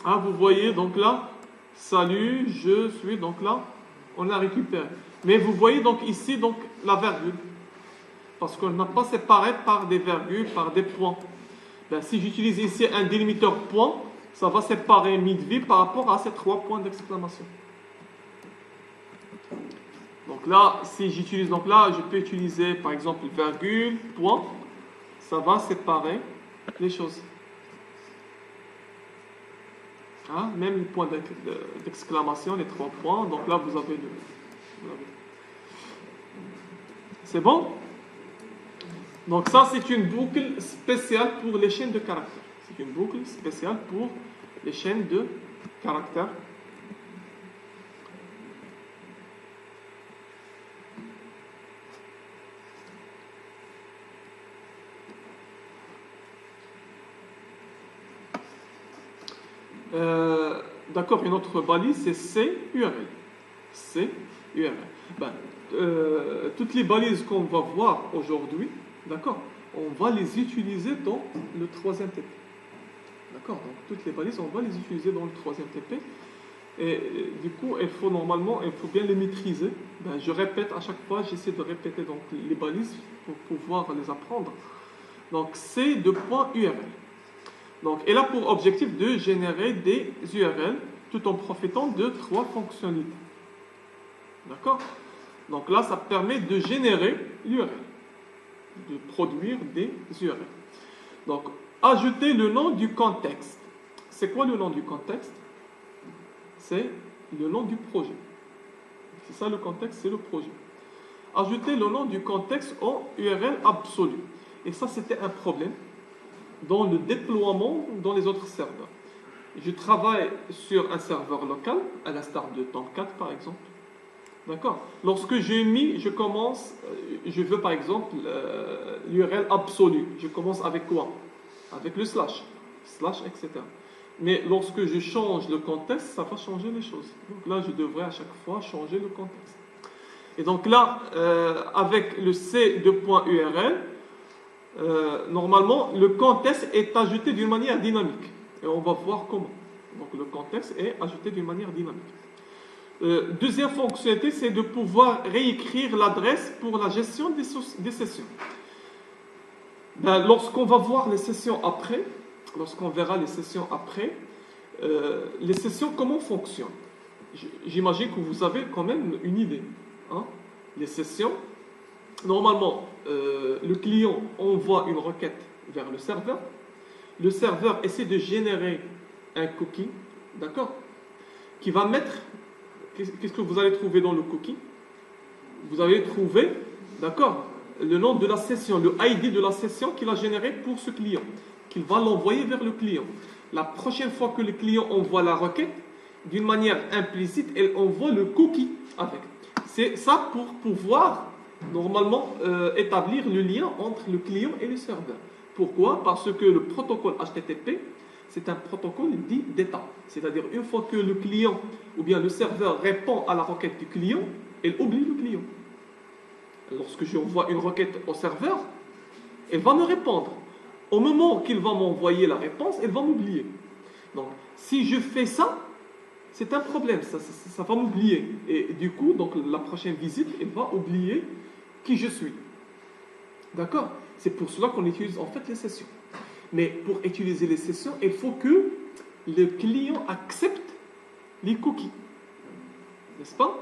Speaker 1: Vous voyez, donc là, salut, je suis, donc là, on la récupère. Mais vous voyez donc ici, donc la virgule. Parce qu'on n'a pas séparé par des virgules, par des points. Ben, si j'utilise ici un délimiteur point, ça va séparer mid-vie par rapport à ces 3 points d'exclamation. Donc là, si j'utilise, donc là, je peux utiliser par exemple virgule, point, ça va séparer les choses. Même le point d'exclamation, les 3 points, donc là vous avez c'est bon? Donc ça c'est une boucle spéciale pour les chaînes de caractères. C'est une boucle spéciale pour les chaînes de caractères. D'accord, une autre balise, c'est CURL. CURL. Toutes les balises qu'on va voir aujourd'hui, d'accord, on va les utiliser dans le 3e TP. D'accord, donc toutes les balises, on va les utiliser dans le 3e TP. Et du coup, il faut bien les maîtriser. Je répète à chaque fois, j'essaie de répéter donc, les balises pour pouvoir les apprendre. Donc, C de point URL. Donc, elle a pour objectif de générer des URL tout en profitant de 3 fonctionnalités. D'accord? Donc là, ça permet de générer l'URL, de produire des URL. Donc, ajouter le nom du contexte. C'est quoi le nom du contexte? C'est le nom du projet. C'est ça le contexte, c'est le projet. Ajouter le nom du contexte en URL absolue. Et ça, c'était un problème dans le déploiement dans les autres serveurs. je travaille sur un serveur local, à l'instar de Tomcat par exemple. D'accord. Lorsque je commence, je veux par exemple l'URL absolue. Je commence avec quoi? Avec le slash, etc. Mais lorsque je change le contexte, ça va changer les choses. Donc là, je devrais à chaque fois changer le contexte. Et donc là, avec le C2.URL, normalement, le contexte est ajouté d'une manière dynamique. Et on va voir comment. Donc le contexte est ajouté d'une manière dynamique. Deuxième fonctionnalité, c'est de pouvoir réécrire l'adresse pour la gestion des sessions. Ben, lorsqu'on va voir les sessions après, lorsqu'on verra les sessions après, les sessions, comment fonctionnent? J'imagine que vous avez quand même une idée. Hein? Les sessions, normalement, le client envoie une requête vers le serveur. Le serveur essaie de générer un cookie, d'accord, qui va mettre... Qu'est-ce que vous allez trouver dans le cookie? Vous allez trouver, d'accord, le nom de la session, le ID de la session qu'il a généré pour ce client, qu'il va l'envoyer vers le client. La prochaine fois que le client envoie la requête, d'une manière implicite, elle envoie le cookie avec. C'est ça pour pouvoir, normalement, établir le lien entre le client et le serveur. Pourquoi? Parce que le protocole HTTP, c'est un protocole dit d'état. C'est-à-dire, une fois que le client ou bien le serveur répond à la requête du client, il oublie le client. Lorsque j'envoie une requête au serveur, il va me répondre. Au moment qu'il va m'envoyer la réponse, il va m'oublier. Donc, si je fais ça, c'est un problème, ça va m'oublier. Et du coup, donc, la prochaine visite, il va oublier qui je suis. D'accord? C'est pour cela qu'on utilise en fait les sessions. Mais pour utiliser les sessions, il faut que le client accepte les cookies. N'est-ce pas?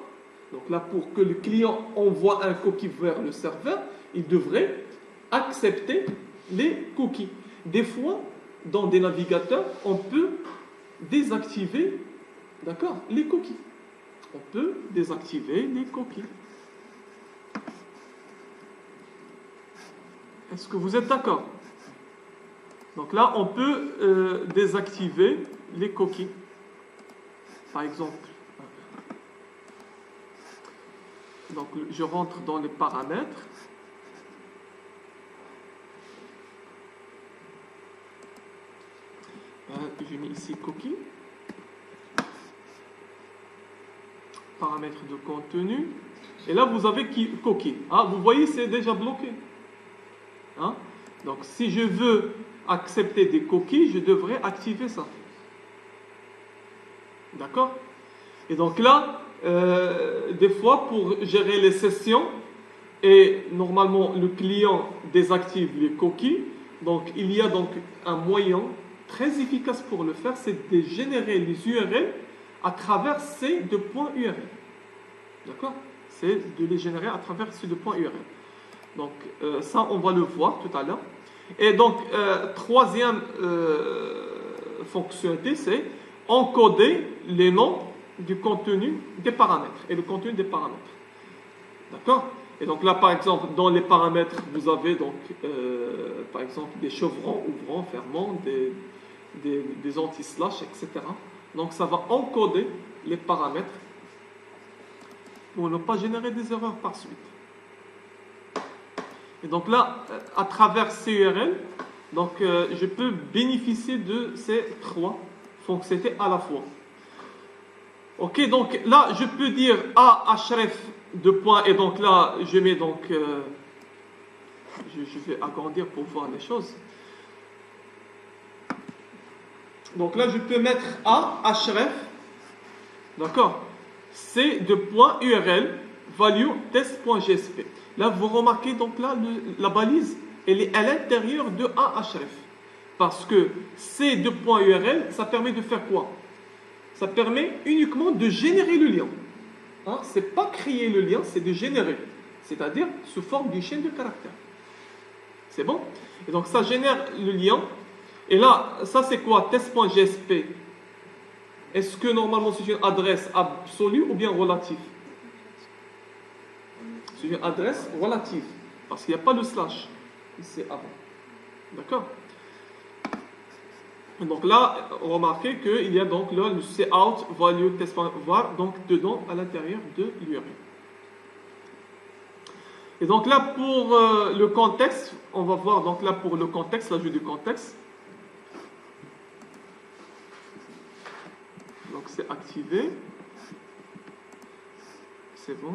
Speaker 1: Donc là, pour que le client envoie un cookie vers le serveur, il devrait accepter les cookies. Des fois, dans des navigateurs, on peut désactiver, d'accord, les cookies. On peut désactiver les cookies. Est-ce que vous êtes d'accord? Donc là, on peut désactiver les cookies. Par exemple, donc je rentre dans les paramètres. Je mets ici cookie. Paramètres de contenu. Et là, vous avez cookie. Ah, vous voyez, c'est déjà bloqué. Hein? Donc, si je veux accepter des cookies, je devrais activer ça. D'accord? Et donc là, des fois, pour gérer les sessions, et normalement, le client désactive les cookies, donc il y a donc un moyen très efficace pour le faire, c'est de générer les URL à travers ces deux points URL. D'accord? C'est de les générer à travers ces deux points URL. Donc, ça, on va le voir tout à l'heure. Et donc, troisième fonctionnalité, c'est encoder les noms du contenu des paramètres et le contenu des paramètres. D'accord? Et donc là, par exemple, dans les paramètres, vous avez donc, par exemple, des chevrons, ouvrants, fermants, des anti-slash, etc. Donc, ça va encoder les paramètres pour ne pas générer des erreurs par suite. Et donc là, à travers ces URL, donc, je peux bénéficier de ces trois fonctionnalités à la fois. Ok, donc là, je peux dire A href de point, et donc là, je mets donc, je vais agrandir pour voir les choses. Donc là, je peux mettre A href, d'accord, C de point URL, value test.jsp. Là, vous remarquez donc là, la balise, elle est à l'intérieur de A href. Parce que C de point URL, ça permet de faire quoi? Ça permet uniquement de générer le lien. Hein? Ce n'est pas créer le lien, c'est de générer. C'est-à-dire sous forme d'une chaîne de caractères. C'est bon? Et donc ça génère le lien. Et là, ça c'est quoi? Test.jsp. Est-ce que normalement c'est une adresse absolue ou bien relative? C'est une adresse relative. Parce qu'il n'y a pas de slash. C'est avant. D'accord? Donc là, remarquez qu'il y a donc là le cout value test var donc dedans à l'intérieur de l'URL. Et donc là pour le contexte, on va voir donc là pour le contexte, l'ajout du contexte. Donc c'est activé. C'est bon.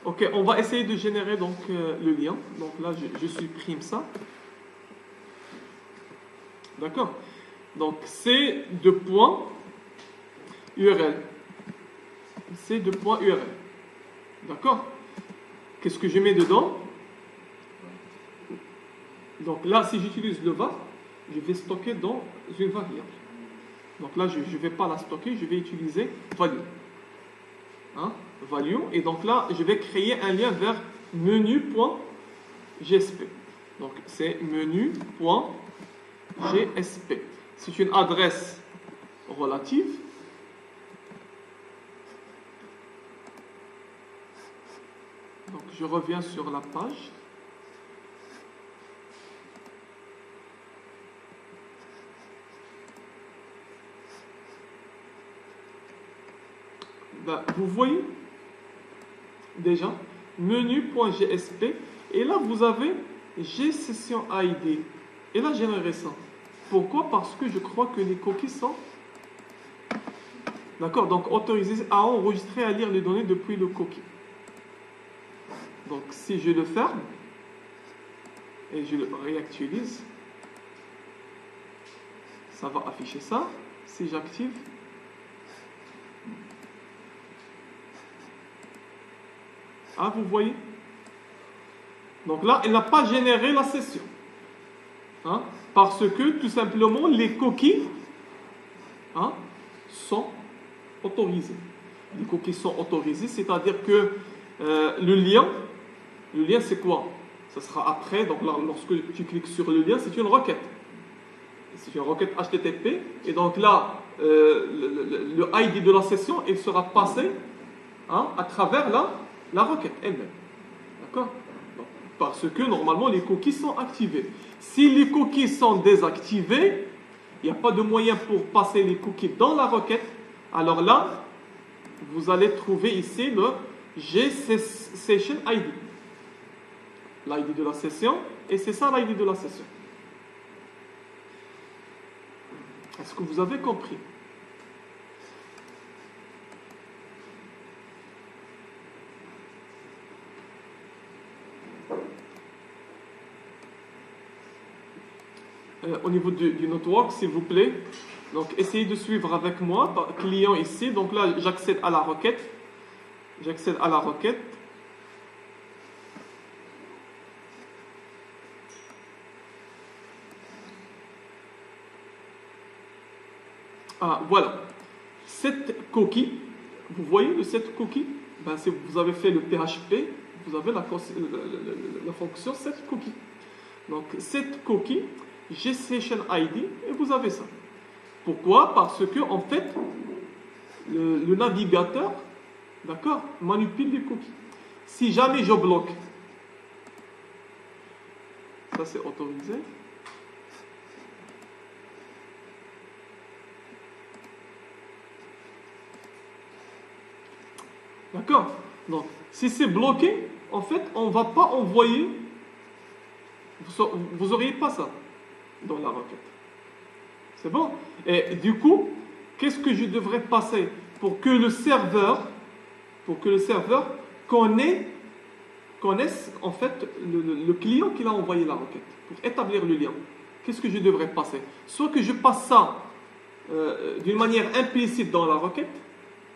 Speaker 1: Ok, on va essayer de générer donc le lien. Donc là je supprime ça. D'accord. Donc c'est de point URL. C'est de point URL. D'accord. Qu'est-ce que je mets dedans? Donc là, si j'utilise le var, je vais stocker dans une variable. Donc là, je ne vais pas la stocker, je vais utiliser value. Hein? Value. Et donc là, je vais créer un lien vers menu.gsp. Donc c'est menu.gsp. C'est une adresse relative. Donc je reviens sur la page. Ben, vous voyez déjà menu.gsp et là vous avez GSessionID et là générer ça. Pourquoi? Parce que je crois que les cookies sont d'accord, donc autorisés à enregistrer, à lire les données depuis le cookie. Donc si je le ferme et je le réactualise, ça va afficher ça. Si j'active, ah, vous voyez. Donc là, il n'a pas généré la session. Hein, parce que tout simplement les cookies sont autorisés. Les cookies sont autorisés, c'est-à-dire que le lien c'est quoi? Ça sera après, donc là, lorsque tu cliques sur le lien, c'est une requête. C'est une requête HTTP, et donc là, le ID de la session, il sera passé à travers la requête elle-même. D'accord? Parce que normalement, les cookies sont activés. Si les cookies sont désactivés, il n'y a pas de moyen pour passer les cookies dans la requête. Alors là, vous allez trouver ici le GSession ID. L'ID de la session, et c'est ça l'ID de la session. Est-ce que vous avez compris? Au niveau du network, s'il vous plaît, donc essayez de suivre avec moi, client ici, donc là j'accède à la requête, ah voilà, cette cookie, vous voyez le set cookie, ben, si vous avez fait le PHP, vous avez la fonction set cookie. Donc cette cookie, GSession ID, et vous avez ça. Pourquoi? Parce que en fait, le navigateur, d'accord, manipule les cookies. Si jamais je bloque, ça c'est autorisé. D'accord? Donc, si c'est bloqué, en fait, on ne va pas envoyer, vous n'auriez pas ça dans la requête. C'est bon? Et du coup, qu'est-ce que je devrais passer pour que le serveur connaisse en fait le client qui a envoyé la requête, pour établir le lien? Qu'est-ce que je devrais passer? Soit que je passe ça d'une manière implicite dans la requête,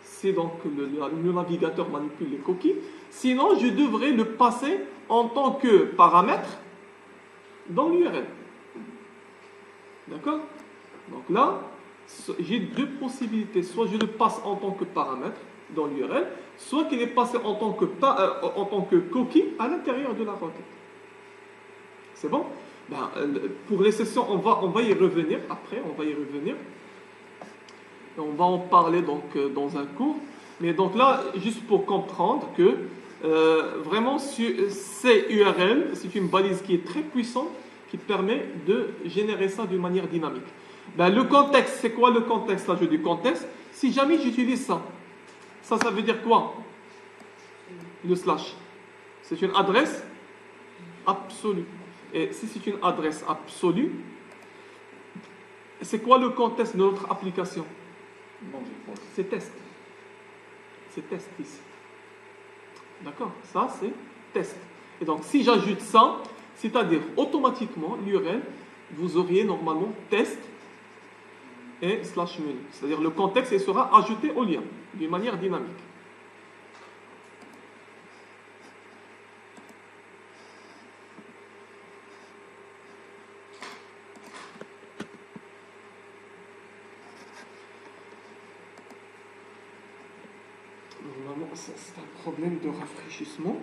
Speaker 1: c'est donc le navigateur manipule les cookies, sinon je devrais le passer en tant que paramètre dans l'URL. D'accord? Donc là, j'ai deux possibilités. Soit je le passe en tant que paramètre dans l'URL, soit qu'il est passé en tant que cookie à l'intérieur de la requête. C'est bon? Ben, pour les sessions, on va y revenir après, on va y revenir. Et on va en parler donc dans un cours. Mais donc là, juste pour comprendre que vraiment, ces URL, c'est une balise qui est très puissante qui permet de générer ça d'une manière dynamique. Ben, le contexte, c'est quoi le contexte? Là, je dis contexte. Si jamais j'utilise ça, ça veut dire quoi? Le slash. C'est une adresse absolue. Et si c'est une adresse absolue, c'est quoi le contexte de notre application? C'est test. C'est test ici. D'accord? Ça, c'est test. Et donc, si j'ajoute ça, c'est-à-dire automatiquement, l'URL, vous auriez normalement test et slash menu. C'est-à-dire le contexte il sera ajouté au lien d'une manière dynamique. Normalement, c'est un problème de rafraîchissement.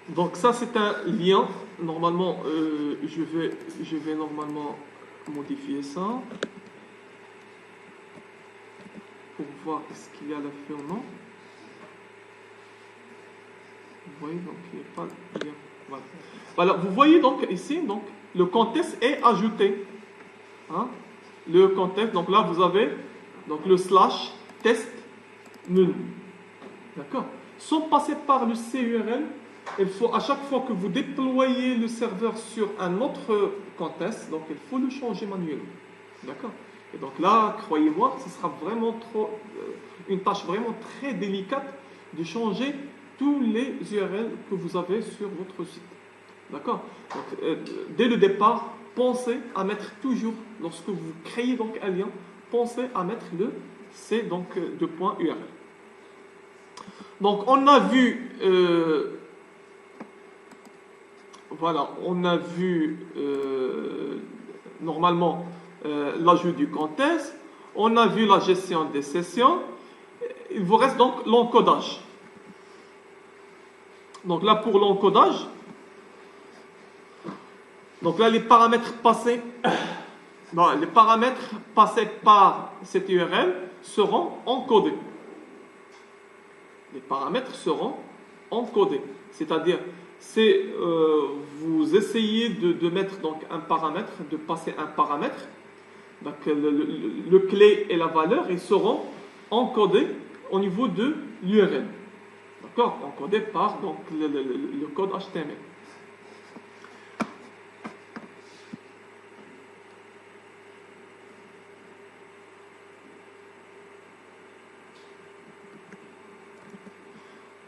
Speaker 1: Donc ça c'est un lien. Normalement, je vais normalement modifier ça pour voir est-ce qu'il y a la fait ou non. Vous voyez donc il n'y a pas de lien. Voilà. Voilà, vous voyez donc ici donc le contexte est ajouté. Hein? Le contexte, donc là vous avez donc le slash test menu. D'accord? Sans passer par le CURL. Il faut, à chaque fois que vous déployez le serveur sur un autre contexte, donc il faut le changer manuellement. D'accord? Et donc là, croyez-moi, ce sera vraiment une tâche vraiment très délicate de changer tous les URL que vous avez sur votre site. D'accord? Donc, dès le départ, pensez à mettre toujours, lorsque vous créez donc un lien, pensez à mettre le C donc, de point URL. Donc on a vu... voilà, on a vu normalement l'ajout du contexte, on a vu la gestion des sessions, il vous reste donc l'encodage. Donc là pour l'encodage, donc là les paramètres passés, les paramètres passés par cette URL seront encodés. Les paramètres seront encodés, c'est-à-dire vous essayez de mettre donc un paramètre, de passer un paramètre, donc le clé et la valeur, ils seront encodés au niveau de l'URL. D'accord? Encodés par donc, le code HTML.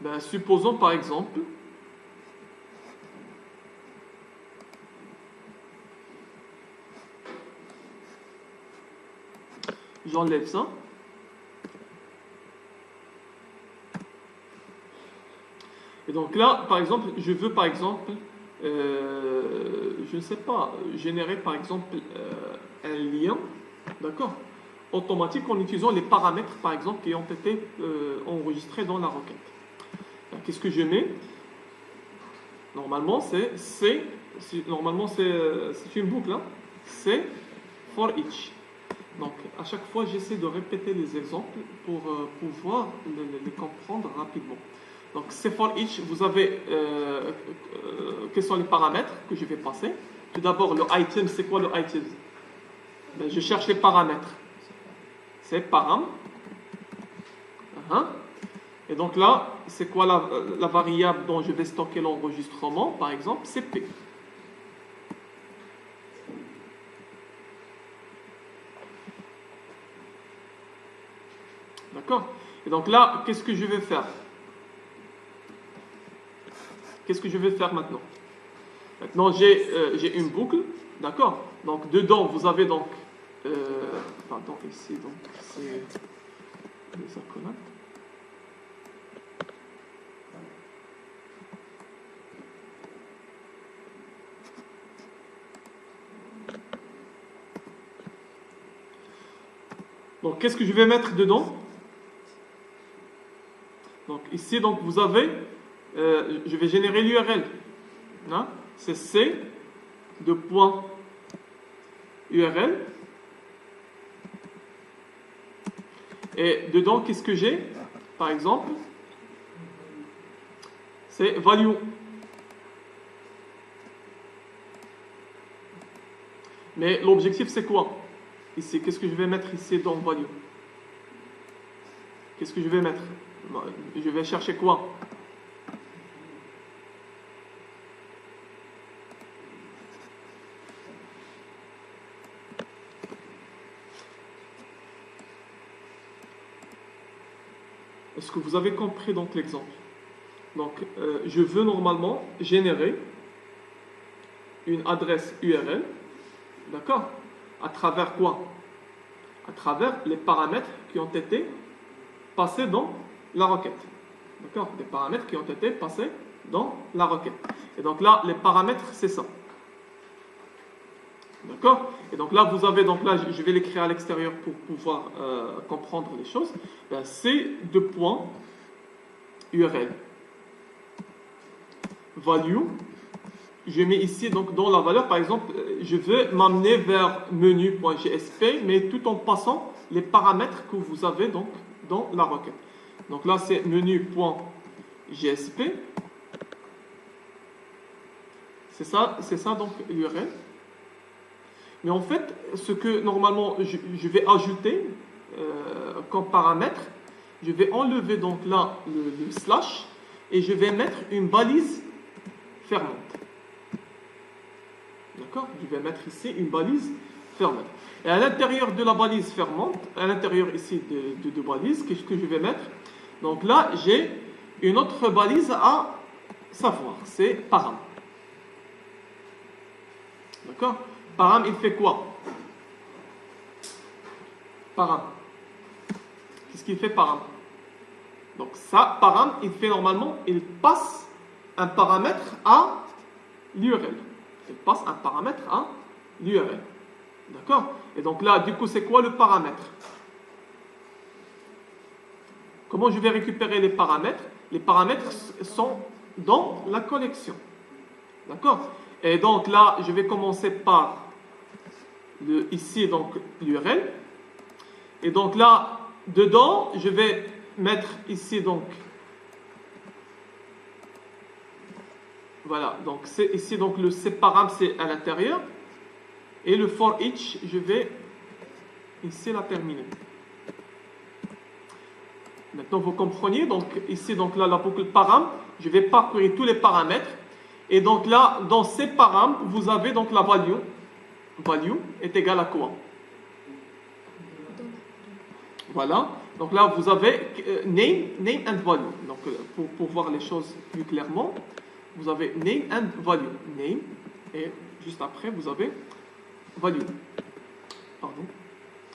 Speaker 1: Ben, supposons par exemple j'enlève ça. Et donc là, par exemple, je veux par exemple, je ne sais pas, générer par exemple un lien, d'accord, automatique en utilisant les paramètres par exemple qui ont été enregistrés dans la requête. Qu'est-ce que je mets? Normalement, c'est une boucle, hein? C'est for each. Donc, à chaque fois, j'essaie de répéter les exemples pour pouvoir les comprendre rapidement. Donc, c'est for each. Vous avez quels sont les paramètres que je vais passer. Tout d'abord, le item, c'est quoi le item? Ben, je cherche les paramètres. C'est param. Et donc là, c'est quoi la variable dont je vais stocker l'enregistrement? Par exemple, c'est P. D'accord? Et donc là, qu'est-ce que je vais faire? Qu'est-ce que je vais faire maintenant? Maintenant, j'ai une boucle, d'accord? Donc, dedans, vous avez donc... pardon, ici, donc, c'est les accolades. Donc, qu'est-ce que je vais mettre dedans? Donc, ici, donc, vous avez... je vais générer l'URL. Hein? C'est C de point URL. Et dedans, qu'est-ce que j'ai? Par exemple, c'est value. Mais l'objectif, c'est quoi? Ici, qu'est-ce que je vais mettre ici dans value? Qu'est-ce que je vais mettre? Je vais chercher quoi? Est-ce que vous avez compris donc l'exemple? Donc, je veux normalement générer une adresse URL, d'accord? À travers quoi? À travers les paramètres qui ont été passés dans la requête. D'accord? Des paramètres qui ont été passés dans la requête. Et donc là, les paramètres, c'est ça. D'accord? Et donc là, vous avez, donc là, je vais l'écrire à l'extérieur pour pouvoir comprendre les choses. Ben, c'est deux points URL. Value. Je mets ici, donc dans la valeur, par exemple, je veux m'amener vers menu.jsp, mais tout en passant les paramètres que vous avez donc dans la requête. Donc là, c'est menu.jsp. C'est ça donc l'URL. Mais en fait, ce que normalement je vais ajouter comme paramètre, je vais enlever donc là le slash et je vais mettre une balise fermante. D'accord? Je vais mettre ici une balise fermante. Et à l'intérieur de la balise fermante, à l'intérieur ici de balise, qu'est-ce que je vais mettre? Donc là, j'ai une autre balise à savoir, c'est param. D'accord? Param, il fait quoi? Param. Qu'est-ce qu'il fait param? Donc ça, param, il fait normalement, il passe un paramètre à l'URL. Il passe un paramètre à l'URL. D'accord? Et donc là, du coup, c'est quoi le paramètre? Comment je vais récupérer les paramètres? Les paramètres sont dans la collection. D'accord? Et donc là, je vais commencer par ici, donc l'URL. Et donc là, dedans, je vais mettre ici, donc, voilà, donc c'est ici, donc le param, c'est à l'intérieur. Et le for each, je vais ici la terminer. Maintenant, vous comprenez, donc ici, donc là, la boucle param, je vais parcourir tous les paramètres. Et donc là, dans ces param, vous avez donc la value. Value est égale à quoi? Voilà. Donc là, vous avez name and value. Donc pour voir les choses plus clairement, vous avez name and value. Name, et juste après, vous avez value. Pardon.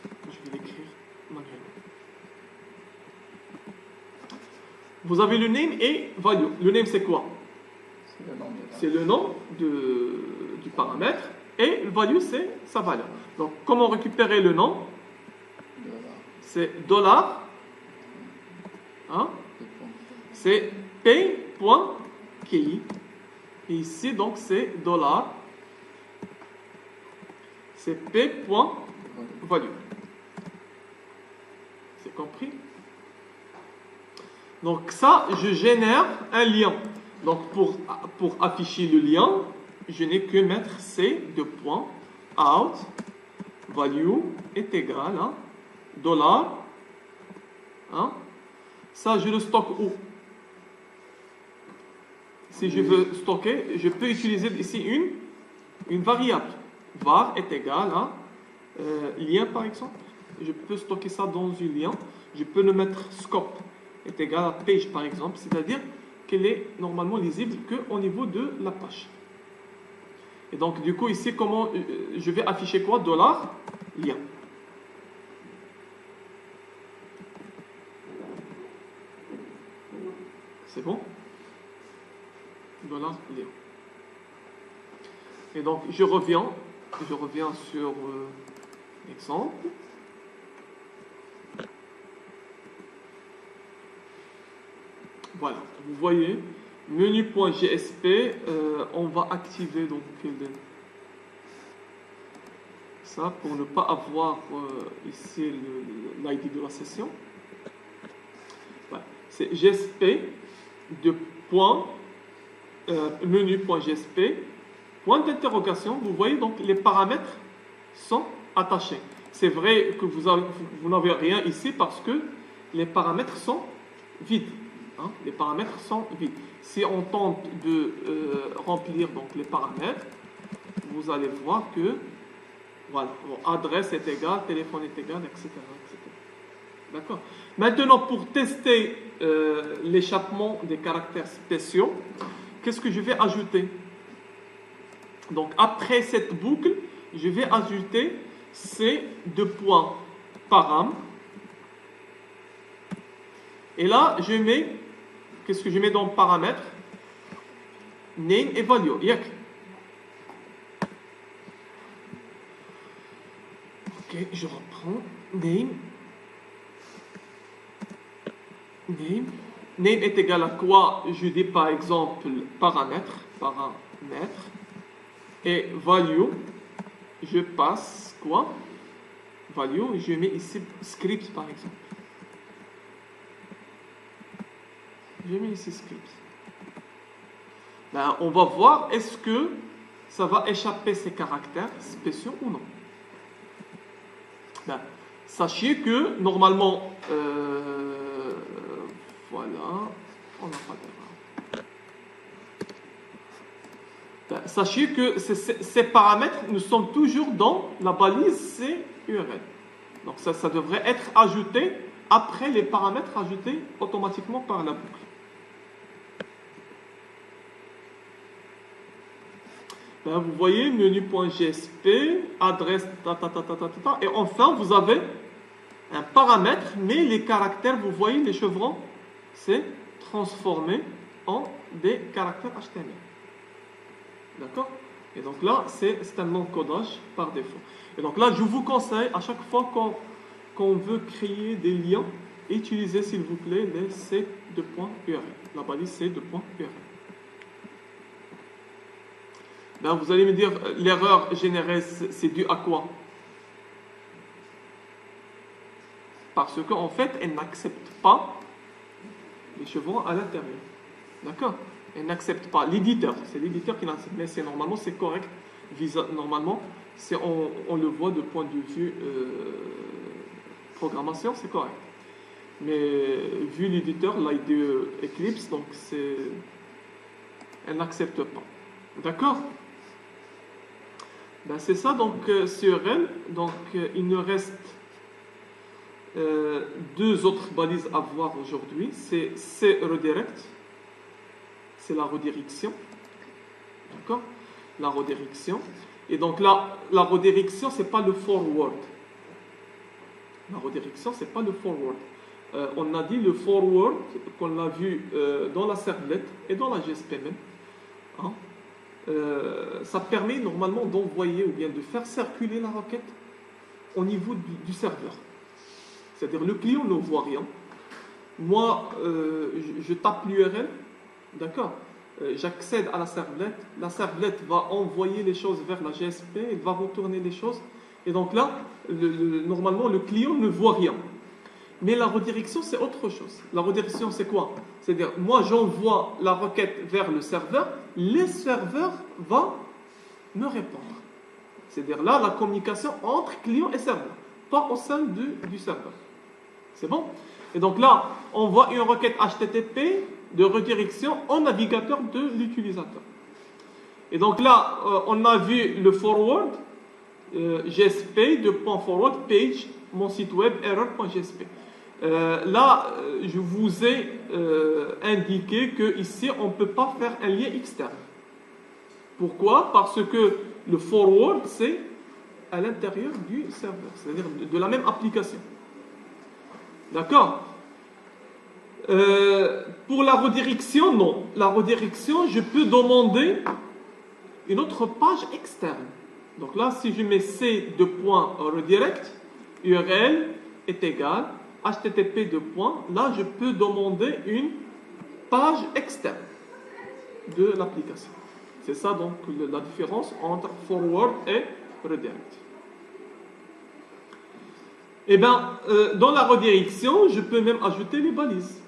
Speaker 1: Je vais l'écrire manuellement. Vous avez le name et value. Le name, c'est quoi? C'est le nom du paramètre. Et le value, c'est sa valeur. Donc, comment récupérer le nom? C'est dollar. Hein? C'est pay.key. Et ici, donc, c'est dollar. C'est pay.value. C'est compris? Donc, ça, je génère un lien. Donc, pour afficher le lien, je n'ai que mettre ces deux points. Out, value est égal à dollar. Hein? Ça, je le stocke où? Si je veux stocker, je peux utiliser ici une variable. Var est égal à lien, par exemple. Je peux stocker ça dans un lien. Je peux le mettre scope est égal à page, par exemple. C'est-à-dire qu'elle est normalement lisible qu'au niveau de la page. Et donc, du coup, ici, comment je vais afficher quoi? Dollar, lien. C'est bon? Dollar, lien. Et donc, je reviens sur l'exemple. Voilà, vous voyez, menu.jsp, on va activer donc ça pour ne pas avoir ici l'ID de la session. Voilà. C'est gsp de point menu.gsp, point d'interrogation, vous voyez donc les paramètres sont attachés. C'est vrai que vous n'avez rien ici parce que les paramètres sont vides. Hein, les paramètres sont vides. Si on tente de remplir donc les paramètres, vous allez voir que voilà, adresse est égale, téléphone est égal, etc. D'accord. Maintenant, pour tester l'échappement des caractères spéciaux, qu'est-ce que je vais ajouter? Donc, après cette boucle, je vais ajouter ces deux points param. Et là, je mets, qu'est-ce que je mets dans le paramètre? Name et value. Yak. Ok, je reprends. Name. Name est égal à quoi? Je dis par exemple paramètre. Et value, je passe quoi? Value, je mets ici script par exemple. Je mets ici script. Ben, on va voir est-ce que ça va échapper ces caractères spéciaux ou non. Ben, sachez que normalement, voilà, on n'a pas d'erreur. Ben, sachez que ces paramètres, nous sommes toujours dans la balise CURL. Donc ça devrait être ajouté après les paramètres ajoutés automatiquement par la boucle. Ben, vous voyez, menu.gsp, adresse, et enfin, vous avez un paramètre, mais les caractères, vous voyez, les chevrons, c'est transformé en des caractères HTML. D'accord? Et donc là, c'est un encodage par défaut. Et donc là, je vous conseille, à chaque fois qu'on veut créer des liens, utilisez, s'il vous plaît, les C2.URL, la balise C2.URL. Ben, vous allez me dire, l'erreur générée, c'est dû à quoi? Parce qu'en fait, elle n'accepte pas les chevrons à l'intérieur. D'accord? Elle n'accepte pas. L'éditeur, c'est l'éditeur qui n'accepte. Mais normalement, c'est correct. Normalement, on le voit de point de vue programmation, c'est correct. Mais vu l'éditeur, l'IDE Eclipse, donc elle n'accepte pas. D'accord? Ben, c'est ça, donc, sur elle. Donc, il nous reste deux autres balises à voir aujourd'hui. C'est redirect. C'est la redirection. D'accord? La redirection. Et donc là, la redirection, c'est pas le forward. La redirection, c'est pas le forward. On a dit le forward, qu'on l'a vu dans la servlette et dans la GSP même. Hein? Ça permet normalement d'envoyer ou bien de faire circuler la requête au niveau du serveur. C'est-à-dire le client ne voit rien. Moi, je tape l'URL, d'accord? J'accède à la servlette va envoyer les choses vers la GSP, elle va retourner les choses. Et donc là, normalement, le client ne voit rien. Mais la redirection, c'est autre chose. La redirection, c'est quoi? C'est-à-dire, moi, j'envoie la requête vers le serveur, le serveur va me répondre. C'est-à-dire là, la communication entre client et serveur, pas au sein du serveur. C'est bon? Et donc là, on voit une requête HTTP de redirection au navigateur de l'utilisateur. Et donc là, on a vu le forward, GSP, .forward, page, mon site web, error.gsp. Là, je vous ai indiqué qu'ici, on ne peut pas faire un lien externe. Pourquoi? Parce que le forward, c'est à l'intérieur du serveur, c'est-à-dire de la même application. D'accord? Pour la redirection, non. La redirection, je peux demander une autre page externe. Donc là, si je mets C2.redirect, URL est égal HTTP : là, je peux demander une page externe de l'application. C'est ça donc la différence entre forward et redirect. Eh bien, dans la redirection, je peux même ajouter les balises,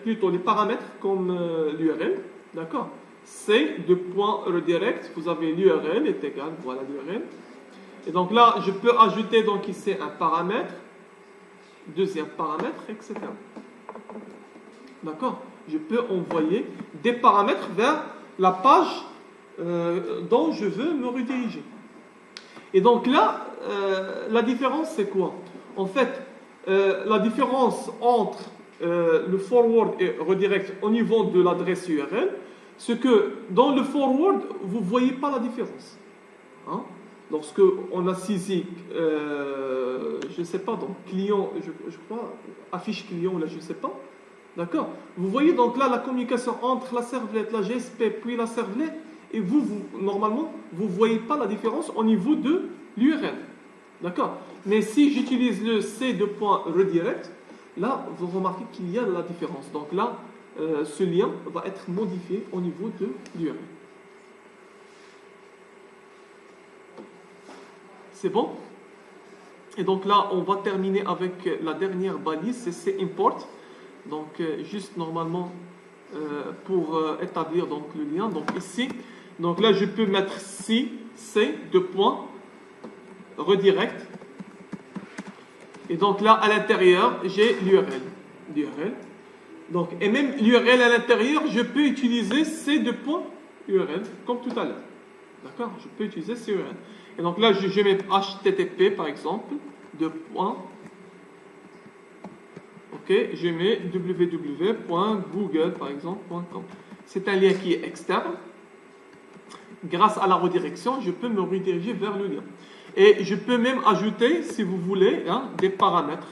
Speaker 1: plutôt les paramètres comme l'URL, D'accord? C de point redirect, vous avez l'URL est égal, voilà l'URL. Et donc là, je peux ajouter donc ici un paramètre, deuxième paramètre, etc. D'accord? Je peux envoyer des paramètres vers la page dont je veux me rediriger. Et donc là, la différence c'est quoi? En fait, la différence entre le forward et redirect au niveau de l'adresse URL, c'est que dans le forward, vous ne voyez pas la différence. Hein? Lorsque on a saisi, je ne sais pas, donc client, je crois, affiche client, là je ne sais pas, d'accord? Vous voyez donc là la communication entre la servlette, la GSP, puis la servlette, et normalement, vous ne voyez pas la différence au niveau de l'URL, d'accord? Mais si j'utilise le C de point redirect, là, vous remarquez qu'il y a la différence. Donc là, ce lien va être modifié au niveau de l'URL. C'est bon? Et donc là, on va terminer avec la dernière balise, c'est import. Donc juste normalement pour établir donc le lien. Donc ici, donc là je peux mettre C de point redirect. Et donc là à l'intérieur j'ai l'URL. Donc et même l'URL à l'intérieur, je peux utiliser C de point URL comme tout à l'heure. D'accord? Je peux utiliser C URL. Et donc là, je mets HTTP par exemple, de point. Ok, je mets www.google par exemple.com. C'est un lien qui est externe. Grâce à la redirection, je peux me rediriger vers le lien. Et je peux même ajouter, si vous voulez, des paramètres.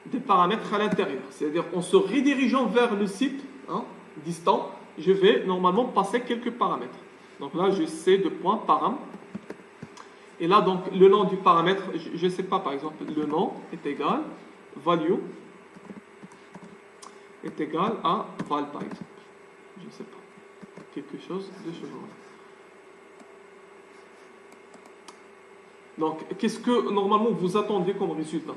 Speaker 1: Des paramètres à l'intérieur. C'est-à-dire, en se redirigeant vers le site distant, je vais normalement passer quelques paramètres. Donc là, je sais de point param. Et là, donc, le nom du paramètre, je ne sais pas, par exemple, le nom est égal, value est égal à val, par exemple. Je ne sais pas. Quelque chose de ce genre. Donc, qu'est-ce que, normalement, vous attendez comme résultat?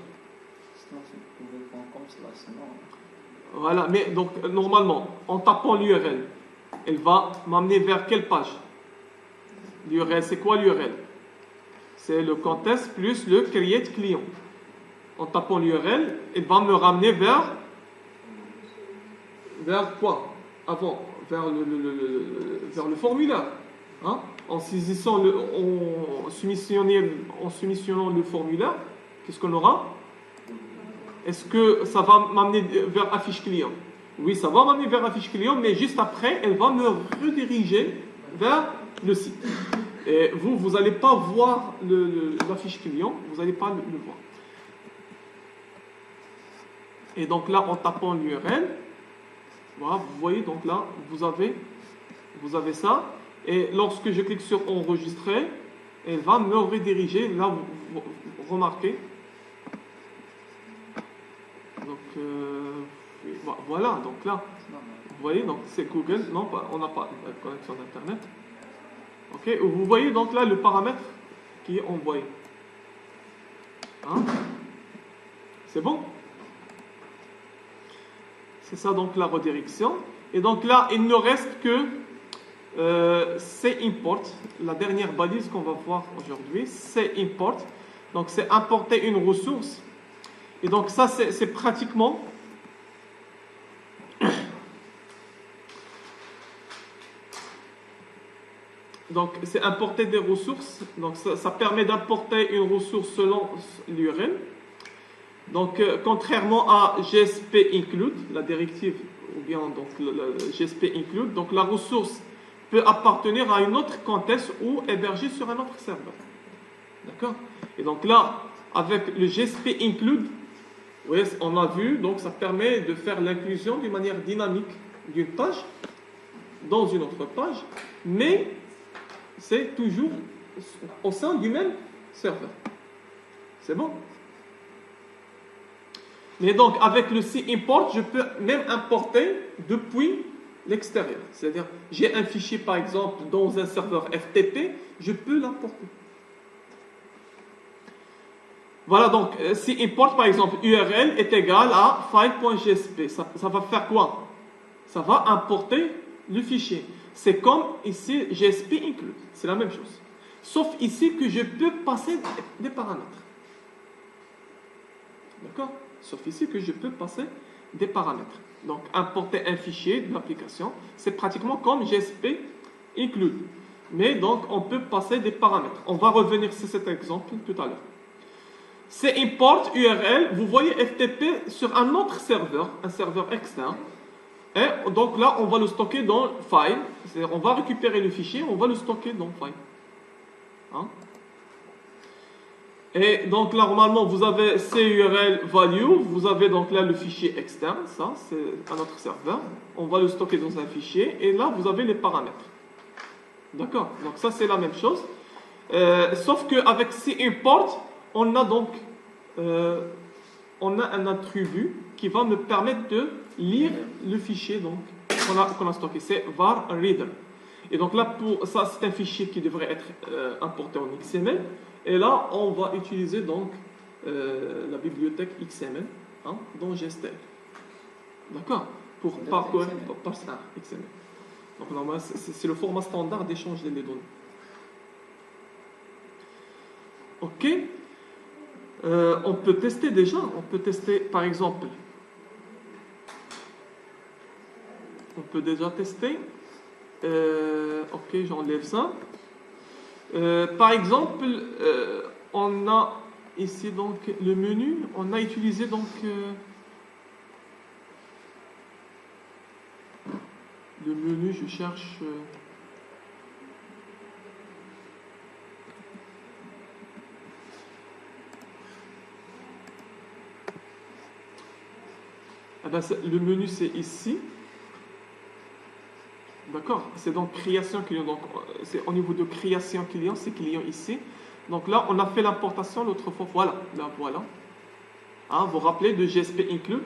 Speaker 1: Voilà, mais donc, normalement, en tapant l'URL, elle va m'amener vers quelle page? L'URL, c'est quoi l'URL? C'est le contest plus le create client. En tapant l'URL, elle va me ramener vers quoi? Avant, vers le formulaire. Hein? En saisissant en soumissionnant le formulaire, qu'est-ce qu'on aura? Est-ce que ça va m'amener vers affiche client? Oui, ça va m'amener vers affiche client, mais juste après, elle va me rediriger vers le site. Et vous n'allez pas voir l'affiche client, vous n'allez pas le voir. Et donc là, en tapant l'URL, voilà, vous voyez, donc là, vous avez ça. Et lorsque je clique sur enregistrer, elle va me rediriger. Là, vous remarquez. Donc, voilà, donc là, vous voyez, donc c'est Google. Non, on n'a pas de connexion d'Internet. Ok, vous voyez donc là le paramètre qui est envoyé. Hein? C'est bon? C'est ça donc la redirection. Et donc là, il ne reste que c'est import, la dernière balise qu'on va voir aujourd'hui, c'est import. Donc c'est importer une ressource. Et donc ça c'est pratiquement donc c'est importer des ressources. Donc ça permet d'importer une ressource selon l'URL. Donc contrairement à GSP include, la directive ou bien donc le GSP include, donc la ressource peut appartenir à une autre contexte ou héberger sur un autre serveur. D'accord? Et donc là, avec le GSP include, oui, on a vu, donc ça permet de faire l'inclusion d'une manière dynamique d'une page dans une autre page, mais c'est toujours au sein du même serveur. C'est bon? Mais donc, avec le C import, je peux même importer depuis l'extérieur. C'est-à-dire, j'ai un fichier, par exemple, dans un serveur FTP, je peux l'importer. Voilà, donc, C import, par exemple, URL est égal à file.gsp. Ça va faire quoi? Ça va importer le fichier. C'est comme ici, GSP include. C'est la même chose. Sauf ici que je peux passer des paramètres. D'accord? Sauf ici que je peux passer des paramètres. Donc, importer un fichier de l'application, c'est pratiquement comme GSP include. Mais donc, on peut passer des paramètres. On va revenir sur cet exemple tout à l'heure. C'est import URL. Vous voyez FTP sur un autre serveur, un serveur externe. Et donc là, on va le stocker dans file. C'est-à-dire, on va récupérer le fichier, on va le stocker dans file. Hein? Et donc là, normalement, vous avez CURL value, vous avez donc là le fichier externe, ça, c'est un autre serveur. On va le stocker dans un fichier, et là, vous avez les paramètres. D'accord? Donc ça, c'est la même chose. Sauf qu'avec CImport, on a donc un attribut qui va me permettre de lire le fichier qu'on a stocké. C'est var reader. Et donc là, pour ça, c'est un fichier qui devrait être importé en XML. Et là, on va utiliser donc la bibliothèque XML dans GSTL. D'accord? Pour parcourir XML. Donc normalement, c'est le format standard d'échange des données. Ok? On peut tester déjà. On peut tester, par exemple. On peut déjà tester. Ok, j'enlève ça. Par exemple, on a ici donc le menu. On a utilisé donc le menu. Je cherche. Le menu c'est ici. D'accord? C'est donc création client. Donc c'est au niveau de création client, c'est client ici. Donc là, on a fait l'importation l'autre fois. Voilà, là voilà. Hein, vous vous rappelez de GSP include.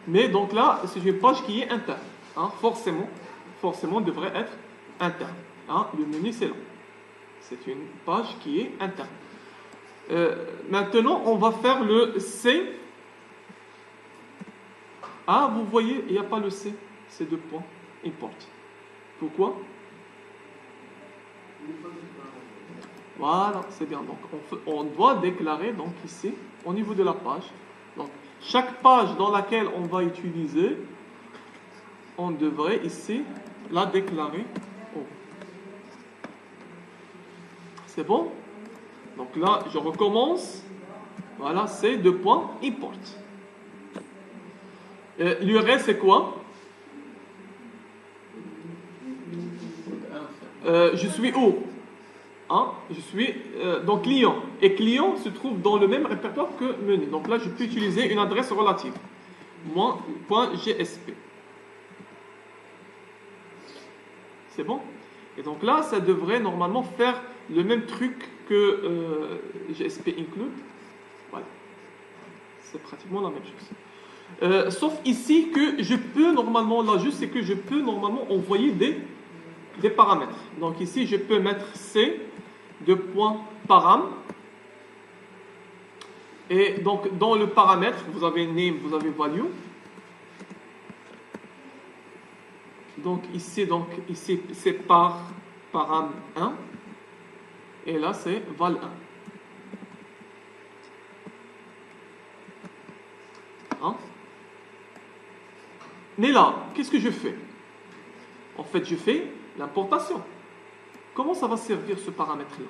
Speaker 1: Mais donc là, c'est une page qui est interne. Hein, forcément devrait être interne. Hein, le menu c'est là. C'est une page qui est interne. Maintenant, on va faire le C. Ah, vous voyez, il n'y a pas le C. C'est 2 points. Import. Pourquoi? Voilà, c'est bien. Donc, on doit déclarer donc ici, au niveau de la page. Donc, chaque page dans laquelle on va utiliser, on devrait ici la déclarer. Oh. C'est bon? Donc là, je recommence. Voilà, c'est 2 points. Import. L'URL, c'est quoi? Je suis où? Hein? Je suis dans client. Et client se trouve dans le même répertoire que menu. Donc là, je peux utiliser une adresse relative. .gsp. C'est bon? Et donc là, ça devrait normalement faire le même truc que GSP include. Voilà. C'est pratiquement la même chose. Sauf ici que je peux normalement, là juste, c'est que je peux normalement envoyer des paramètres. Donc ici, je peux mettre C, param. Et donc, dans le paramètre, vous avez name, vous avez value. Donc ici c'est param 1. Et là, c'est val 1. Hein? Mais là, qu'est-ce que je fais? En fait, je fais l'importation. Comment ça va servir ce paramètre-là?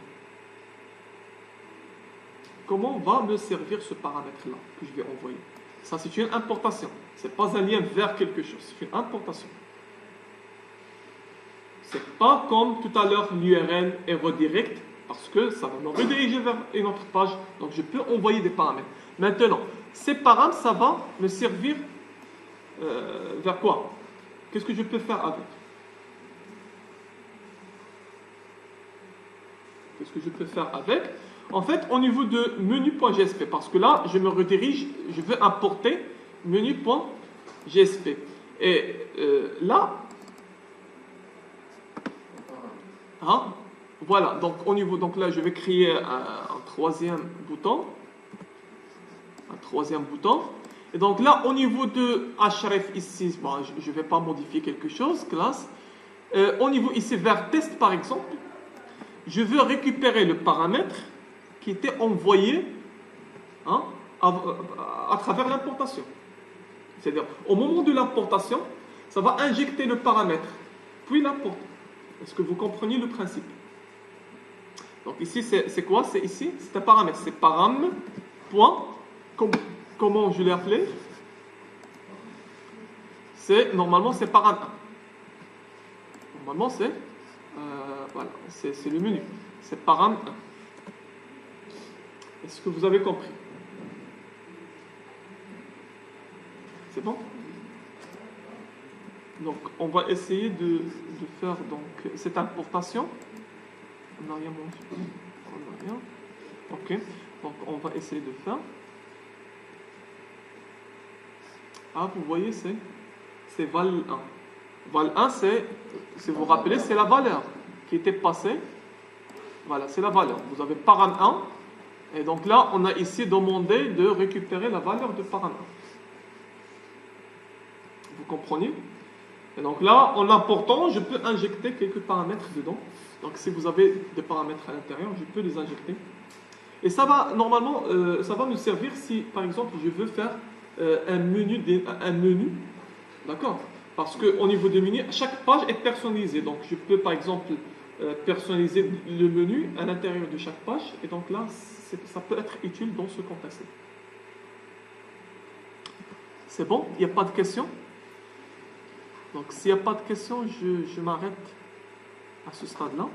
Speaker 1: Comment va me servir ce paramètre-là que je vais envoyer? Ça, c'est une importation. Ce n'est pas un lien vers quelque chose. C'est une importation. Ce n'est pas comme tout à l'heure l'URL est redirect, parce que ça va me rediriger vers une autre page. Donc, je peux envoyer des paramètres. Maintenant, ces paramètres, ça va me servir vers quoi? Qu'est-ce que je peux faire avec? Qu'est-ce que je peux faire avec? En fait, au niveau de menu.gsp, parce que là, je me redirige, je veux importer menu.gsp. Et là, hein, voilà, donc au niveau, donc là, je vais créer un troisième bouton. Un troisième bouton. Et donc là, au niveau de href ici, bon, je ne vais pas modifier quelque chose, classe. au niveau ici vers test par exemple, je veux récupérer le paramètre qui était envoyé hein, à travers l'importation. C'est-à-dire, au moment de l'importation, ça va injecter le paramètre, puis l'importer. Est-ce que vous comprenez le principe? Donc ici, c'est quoi? C'est ici, c'est un paramètre. C'est param, point, comment je l'ai appelé? Normalement, c'est param 1. Normalement, voilà, c'est le menu. C'est param 1. Est-ce que vous avez compris? C'est bon? Donc, on va essayer de faire donc, cette importation. On n'a rien mangé. On n'a rien. Ok. Donc, on va essayer de faire. Ah, vous voyez, c'est val 1. Val 1, si vous vous rappelez, c'est la valeur qui était passée. Voilà, c'est la valeur. Vous avez param 1. Et donc là, on a ici demandé de récupérer la valeur de param 1. Vous comprenez? Et donc là, en important, je peux injecter quelques paramètres dedans. Donc si vous avez des paramètres à l'intérieur, je peux les injecter. Et ça va, normalement, ça va nous servir si, par exemple, je veux faire un menu, d'accord? Parce qu'au niveau du menu, chaque page est personnalisée. Donc je peux, par exemple, personnaliser le menu à l'intérieur de chaque page. Et donc là, ça peut être utile dans ce contexte. C'est bon? Il n'y a pas de questions? Donc s'il n'y a pas de questions, je m'arrête à ce stade-là.